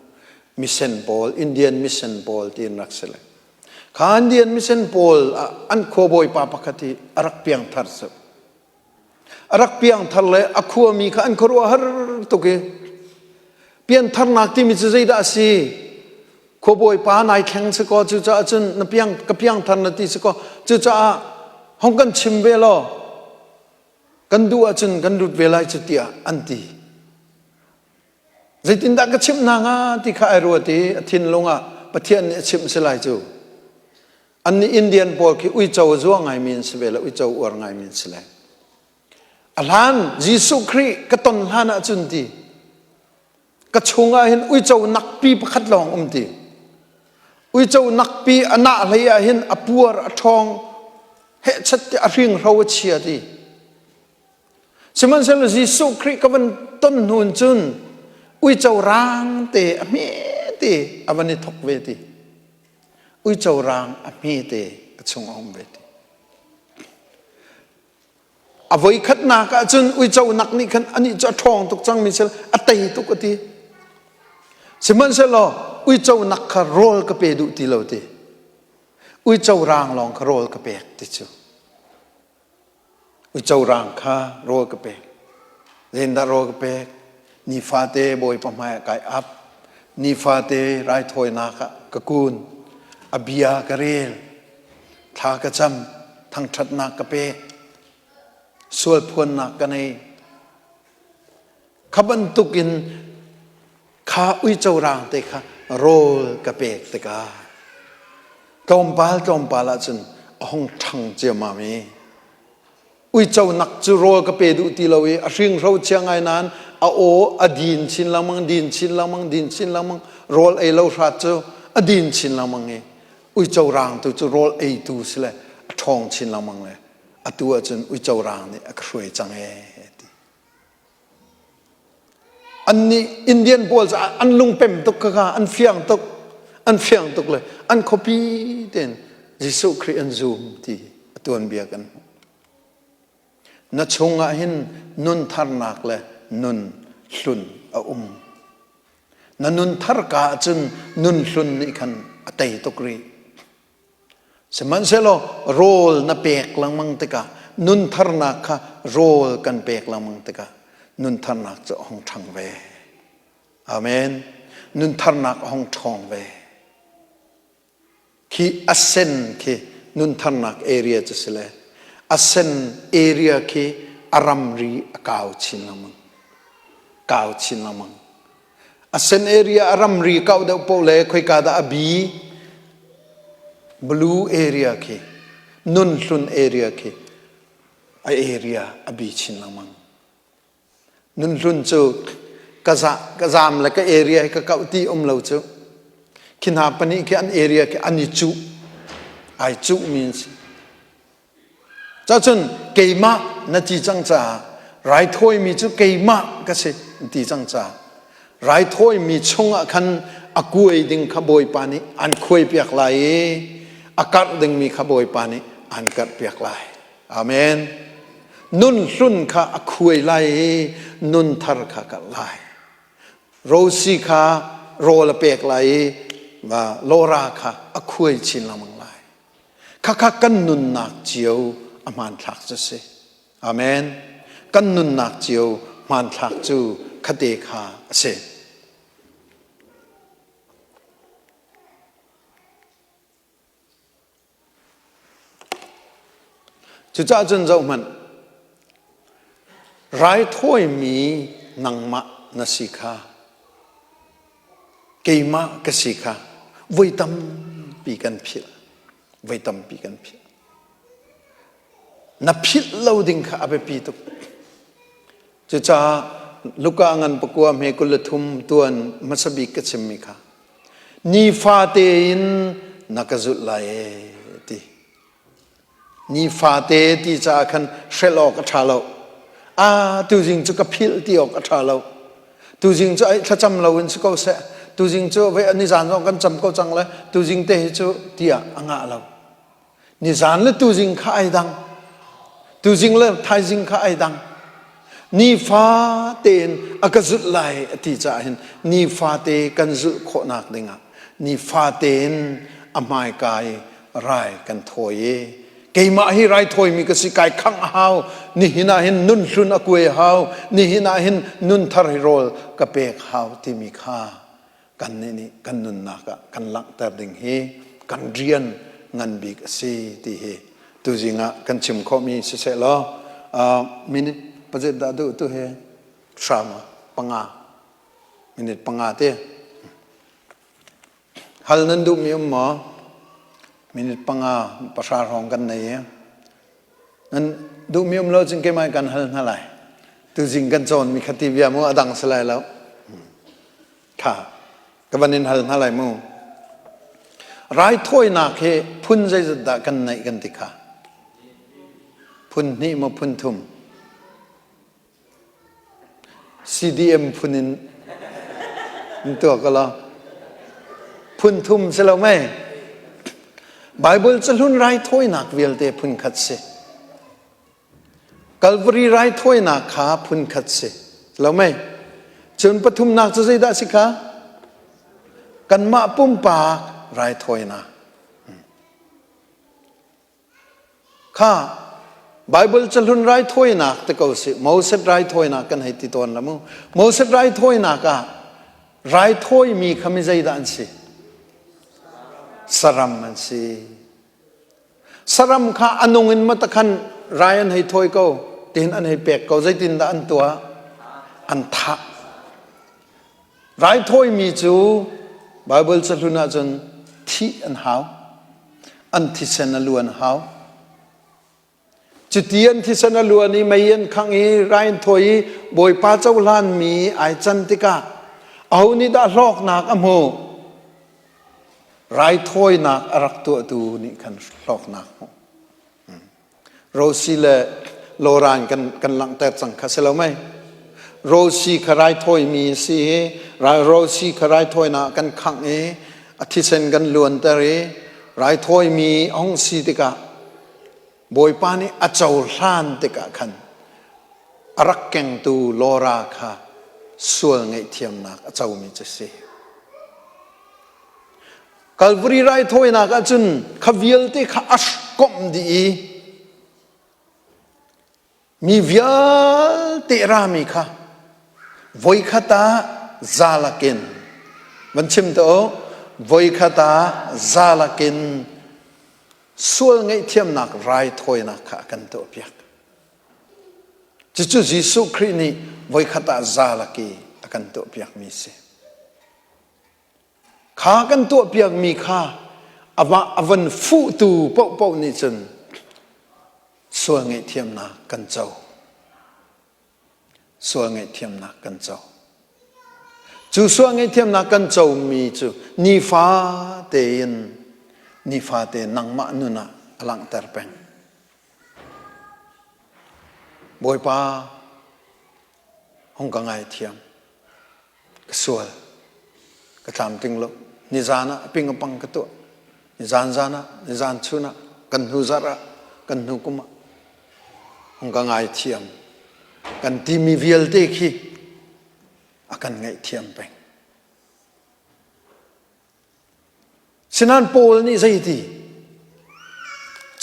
[SPEAKER 1] mission pol Indian mission pol tin rak sele kha Indian mission pol an khoboi pa pakhati arak piang thar so arak piang thar le akhu mi kha an khoro har to ke pian thar nak ti mi chei da si khoboi pa nai kheng se ko chu cha chun na piang ka piang thar na ti se ko chu cha hong kan chim ve lo kan du a chun kan rut ve lai chu tia anti zaitin da ka chim na nga ti kha ai ro ti thin longa pathian ne chim se lai chu an Indian pol ki ui chau zo ngai min se ve la ui chau or ngai min se lai alan Jesu Christ ka ton hana chun ti ka chunga hin ui chau nak pi pakhat long ti ui chau nak pi ana leia hin apuar athong he chat ti a ring ro chia ti siman sel Jesu Christ ka ban ton hun chun ui chau rang te me te avani thok ve ti ui chau rang a me te ka chung om ve ti avoi khat na ka chun ui chau nak ni khan ani cha thong tuk chang mi sel atai tuk ati siman sel lo ui chau nak kha rol ka pe du ti lo ti ui chau rang long kha rol ka pek ti chu ui chau rang kha rol ka pek zen da rol ka pek ni fa te boy pa mai kai ap นีฟาเตไรถอยนักกะกูนอบิยากะเรลทากะจำทั้งทัดนักกะเปสวลพวนนักกันในขบันตุกินข้าอุยเจ้ารางเตคะโรลกะเปกเตกาจอมปาลจนห้องทังเจียมามีอุยเจ้านักจูโรลกะเปดุติลาวีริงเราเชียงไงนั้นอาโออดีนชินละมังดินชินละมังโรลเอลาราเจ้าอดีนชินละมังเออุยเจ้ารางตัวจูโรลเอตูสเลยทองชินละมังเลยอตัวจนอุยเจ้ารางเนี่ยครวยจังเออันนี้อินเดียนบอลจะอันลุงเป็มตุกกะอันเฟียงตุกเลยอันคอปีเด่นยิสุคริอันซูมที่ตัวเบียกันนัชงอาหินนุนทาร์นักเลยนุนลุนนุนทาร์กาจนนุนลุนนี่คันอัตยตุกรีสมันเซโลโรลนับเปกลังมังติกานุนทาร์นักค่ะโรลกันเปกลังมังติกานุนทาร์นักจะห้องทางเวอาเมนนุนทาร์นักห้องทองเวคีอัสเซนคีนุนทาร์นักเอเรียจะเสลอัสเซนเอเรียคีอารัมรีกาวชินละมังอัสเซนเอเรียอารัมรีกาวเดาโปเลคอยกาดาอบีบลูเอเรียคีนุนลุนเอเรียคีเอเรียอบีชินละมังนุนลุนจูกะซามและก็เอเรียก็เกาตีเราจูคินาปนิแค่อันเอเรียแค่อันนี้จูไอจู means จ้าจนเกยมะนาทีจังจ้าไรถ้วยมีจูเกยมะก็สินาทีจังจ้าไรถ้วยมีชงคันอากุยดึงขบอยปานิอันคุยเปียกไหลอากัดดึงมีขบอยปานิอันกัดเปียกไหลอาเมนนุนรุ่นข้าอาคุยไหลนุนทาร์ข้ากัดไหลโรซีข้าโรละเปียกไหลว่าโลราข้าอาคุยชินละมังไหลข้ากันนุนนักเจียวอามันทักจะเสอาเมนกันนุนนักเจียวมันทักจูคเดข้าเสจุจ้าจนเจ้ามันไรถ้วยมีนังมะนสิกาเกยมะกสิกาวิตัมปีกันพิลนับพิลเราดิ้งข้าอเปปีตุจุจ้าลูกอังปกัวเมกุลทุมตัวมัสบิกเชมิกานีฟาเตอินนักจุลไลตีนี่ฟาเตที่จะคันเชลอกชาโลตูจิงจะกับพิลที่ออกชาโลตูจิงจะไอ้ถ้าจำเราอินสก็เสตูจิงจะเวนิจานเรากันจำก็จังเลยตูจิงเตะจะที่อ่างเรานิจานเลยตูจิงข้าไอ้ดังตูจิงเลยไทยจิงข้าไอ้ดังนี่ฟาเตนอากาศไหลที่จะเห็นนี่ฟาเตกันจุโคนักดิงนี่ฟาเตนอามายกายไรกันถอยเกยมาให้ไรถอยมีกสิกายขังหาวนี่หินาเห็นนุนชุนอกุยหาวนี่หินาเห็นนุนทาริโรลกะเปกหาวที่มีค่ากันนี่กันนุนนักกันลักแต่ดิ่งเฮกันเรียนงันบิกซีที่เฮตัวจริงกันชิมข้อมีเสร็จแล้วมินิปัจจัยดูตัวเฮชามาปังอามินิปังอาเตฮัลนันดูมีหมอมินิปังอาภาษาห้องกันไหนนั้นดูมีเราจึงเกี่ยมกันฮัลนั่นไรตัวจริงกันโจนมีคติวิยามัวดังสลายแล้วค่ะกับวันนี้ฮัลนั่นไรมัวไรถ้วยนักเฮพุ่นใจจะด่ากันไหนกันติค่ะพุ่นนี่มาพุ่นทุ่มCDM พุ่นินตัวก็แล้วพุ่นทุ่มเสร็จแล้วไหมไบเบิลจะลุ่นไรถ้วยนักเวลเตพุ่นขัดเสกัลวารีไรถ้วยนักขาพุ่นขัดเสแล้วไหมจนปฐุมนักจะได้ได้สิคะกันมาปุ่มปากไรถ้วยนักข้าไบเบิลจะลุ่นไรถ้วยนักแต่ก็สิโมเสสไรถ้วยนักกันให้ติดตัวละมั้งโมเสสไรถ้วยนัก ไรถ้อยมีคำใจดันสิสรัมมันสิสรัมข้าอันงอินมาตะคันไรอันให้ถ้อยก็ตีนอันให้เปียกก็ใจตินดาอันตัวอันทะไรถ้อยมีจูไบเบิลจะลุนาจนที่อันหาวอันที่เซนล้วนหาวจุดที่อันที่เซนล้วนนี้ไม่ยันขังอีไรถ้อยบอยป้าเจ้าล้านมีไอจันติกาเอานี่ได้ลอกนักอโมไรถ้อยนักรักตัวดูนี่คันลอกนักโรซีเลโลรานกันหลังแต่สังคัสแล้วไหมโรซีขรายถ้อยมีสิโรซีขรายถ้อยนักกันขังเออธิเซนกันล้วนแต่เรไรถ้อยมีองสีติกาบอยปานี่อเจ้าล้านติกาคันรักแกงตูโลราคาส่วนไงเทียมนักเจ้ามีจะเสียกัลวรีไรถ้อยนักจุนขวิลติข้าอัชกมดีมีวิลติรามีข้าวยขตาซาลากินวันชิมโตวยขตาซาลากินส่วนไงเทียมนักไรถ้อยนักข้ากันตัวเปียกจู่ๆยิสุครินี่วยขตาซาลากีกันตัวเปียกมีเสข้ากันตัวเปียกมีข้าอวันฟูตูเป่านี่จนส่วนไงเทียมนักกันเจ้าส่วนไงเทียมนักกันเจ้าจู่ส่วนไงเทียมนักกันเจ้ามีจู่นิฟาเตียนนิฟาเตนังมะนุนะอลังเตอร์เปงบอยป้าห้องกังไงเทียมกสวยกระทำติงลบนิจานะปิงกปังกตัวนิจานจานะนิจานชุนะกันหูจาระกันหูกุมะห้องกังไงเทียมกันที่มีวิลเตคีอากันไงเทียมเป็นฉะนั้นโพลนี่ใช่ที่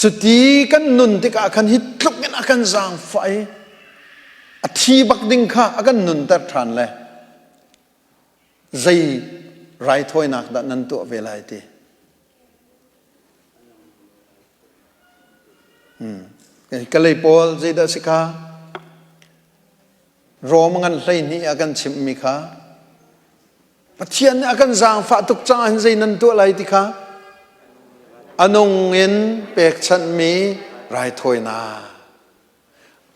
[SPEAKER 1] จุดที่กันนุนที่อากันฮิตลุกกันอากันจางไฟอธิบักดิ้งข้าอากันนุนแต่ทานเลยใจไรถ้อยนักดันนั้นตัวเวลาที่ก็เลยโพลใจดัสิก้ารอมังกันเลยนี่อากันชิมมีข้าปะเทียนอากันจางฝาตุกจางใจนั้นตัวอะไรที่ข้าอนงเงินเปกฉันมีไรถ้อยนา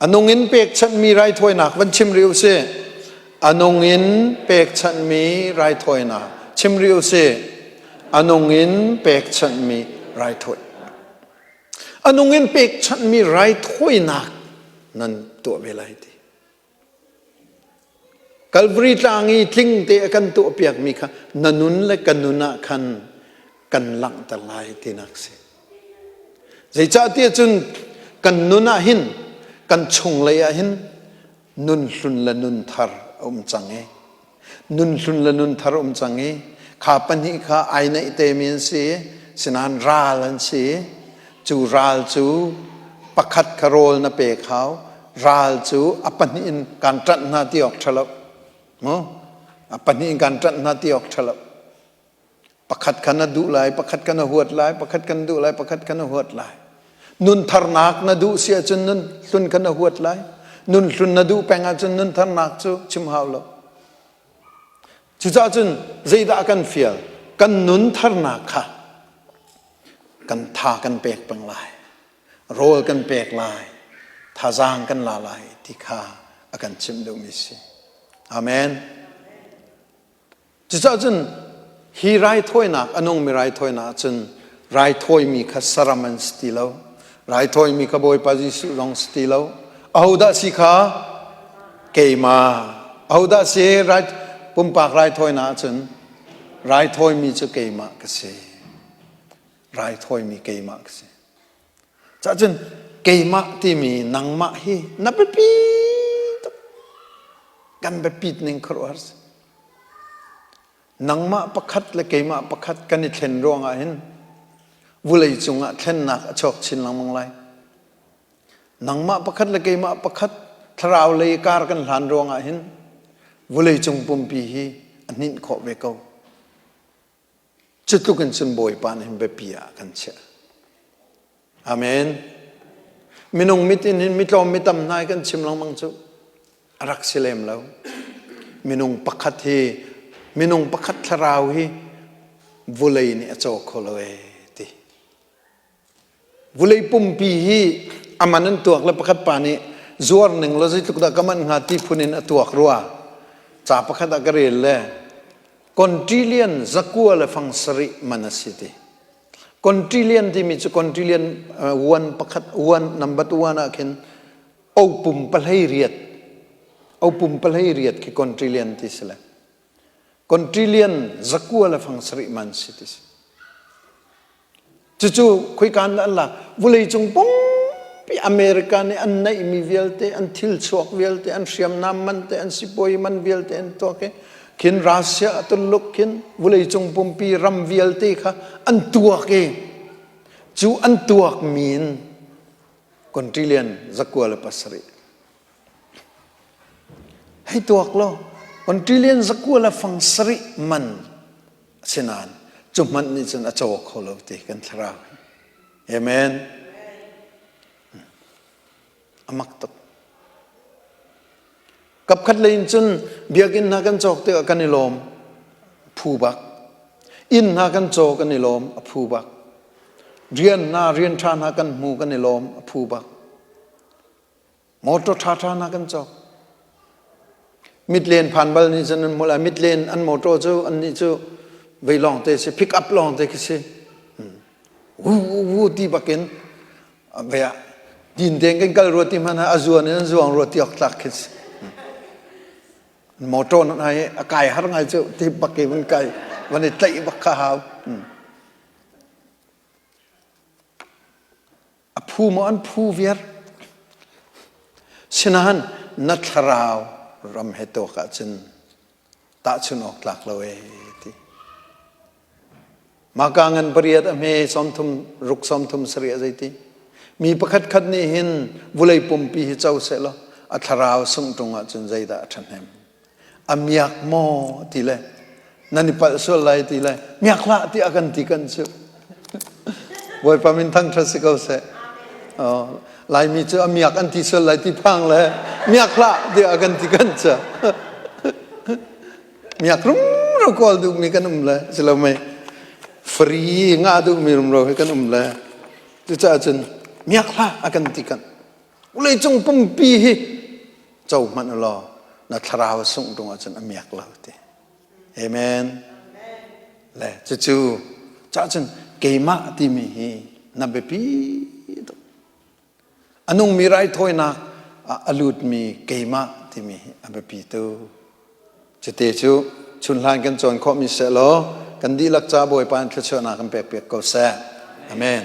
[SPEAKER 1] อนงเงินเปกฉันมีไรถ้อยนักวันชิมริวเซอนงเงินเปกฉันมีไรถ้อยนาชิมริวเซอนงเงินเปกฉันมีไรถ้อยอนงเงินเปกฉันมีไรถ้อยนักนั่นตัวเวลาที่กัลวรีตางีทิ้งเตะกันตัวเปียกมีค่ะนันุนและกันนุนะคันกันหลังตะลายที่นักเสียใจจ้าเตี้ยจุนกันนุนะหินกันชงเลยหินนุนสุนละนุนทาร์จังเอนุนสุนละนุนทาร์จังเอข้าปัญหิข้าไอในเตมีนเสียสนานราลันเสียจูราลจูปักขัดคารลนาเปกเขาราลจูอปัญหินการตรัสนาที่ออกฉลบอปัญหินการตรัสนาที่ออกฉลบประคัดกันนดูลายประคัดกันนหัวลายประคัดกันดูลายประคัดกันนหัวลายนุนทารนักนดูเสียจนนุนสุนกันนหัวลายนุนสุนนดูแปงอาจนนุนทารนักจูชิมหาวloจุดจนใจด่ากันเฟียลกันนุนทารนักค่ะกันทากันเปกปังลายโรลกันเปกลายทาจางกันลาลายที่ข้าอากันชิมดูมิสิอาเมนจุดจนฮีไรถ้อยนักอนงมีไรถ้อยนักจนไรถ้อยมีข้าสารมันสติลาวไรถ้อยมีข้าบอยปาจิสุลองสติลาวเอาดาสิข้าเกมาเอาดาเสียไรปุ่มปากไรถ้อยนักจนไรถ้อยมีจะเกมากเสียไรถ้อยมีเกมากเสียจากจนเกมากที่มีนังมาฮีนับปีกันแบบปีหนึ่งครัวนังมาประคัดและเกมาประคัดกันนี่เทนรวงอ่ะเห็นวุเลยจุงอ่ะเทนนักชอกชินลังมังไลนังมาประคัดและเกมาประคัดทราวเลยการกันหลานรวงอ่ะเห็นวุเลยจุงปุ่มปีฮี อันนี้ขอเวกจุดตุกันสุนบ่อยปานเห็นเบปียกันเชะอาเมนมินงมิตินหินมิตรอมมิตำนายกันชิมลองมังจุรักเสลมแล้วมินงปักขัดฮีมินงปักขัดทราวฮีวุเลยนี่อโจโคโลเอติวุเลยปุ่มปีฮีอามันนั้นตัวและปักขัดปานีจวรหนึ่งเราจะตุกตะกมันงาติพุนินตัวครัวจ่าปักขัดกระเรลเลยคอนทริเลียนจักวัวและฟังสริมันสิติคอนทริเลียนที่มีจุคอนทริเลียนวันปักขัดวันนับตัวนักเห็นเอาปุ่มปลายเรียดเอาปุ่มปลายเรียดคือคอนทริเลียนที่สละคอนทริเลียนจักวัวและฟังสริมันสิติจู่ๆคุยกันนั่นล่ะวุเลยจงปงปีอเมริกาเนี่ยอันไหนมีเวลเตอันทิลชวกเวลเตอันเสียมน้ำมันเตอันสิบอยมันเวลเตอันตัวแกขินรัสเซียตุลกขินวุเลยจงปงปีรัมเวลเตค่ะอันตัวแกจู่อันตัวมีนคอนทริเลียนจักวัวและปัสริให้ตัวกล้อคอนทริเลียนจักวัวและฟังสริมันเสนานจุมันนี่จนอโจโคโลติกันทราเอเมนอามักตกกับขัดเลยจนเบียกินหากันโจกเตะกันในลมผู้บักอินหากันโจกันในลมผู้บักเรียนหน้าเรียนทานหากันหมู่กันในลมผู้บักมอเตอร์ทานหากันโจมิดเลนผ่านบอลนี่จนมุลามิดเลนอันมอเตอร์จูอันนี้จูไปลองเตะสิพิกอัพลองเตะกันสิวูที่บักเก็นเบียดินเด้งกันกัลรถที่มันอาจวนนี่จวงรถที่ออกจากกันสิมอเตอร์นั่นไงไก่หาไงจูที่บักเก็นมันไก่วันนี้เตะบักข้าวผู้มันผู้เวียร์ฉะนั้นนัทราวรำเหตุกัจนตาชุนออกหลักเราเองมาการเงินปริยัติเมย์สมทุมรุกสมทุมเสียใจที่มีประคัดขัดนี่เห็นวุเลยปุ่มปีเจ้าเสร็จแล้วอัทราวส่งตรงจนใจตาทันเหมอามียกโมทีเลยนั่นนี่ปัสสาวะทีเลยมียกละที่อากันที่กันเชื่อบ่อยปามินทั้งทศกัณฐ์เสลายมีเจ้ามียกอันที่สลายที่พังเลยมียกละที่อากันที่กันเชื่อมียกรุ่งเราก็ดูมีกันเลยสลาไม่ฟรีงาดูมีรุมเราให้กันเลยจะจะจนมียกละอากันที่กันเลยจงปุ่มปีเจ้ามันรอนัทราวส่งตรงจนมียกละที่เอเมนเลยจู่ๆจะจนเกมาที่มีนับปีอันนุ่งมีไรถอยนักอลุดมีเกมาที่มีอันปีตัวจะเตจูชุนลานกันจนข้อมีเสลอกันดีลักจ้าบ่อยปานเชื่อนากันเปียกๆก็แซ่อเมน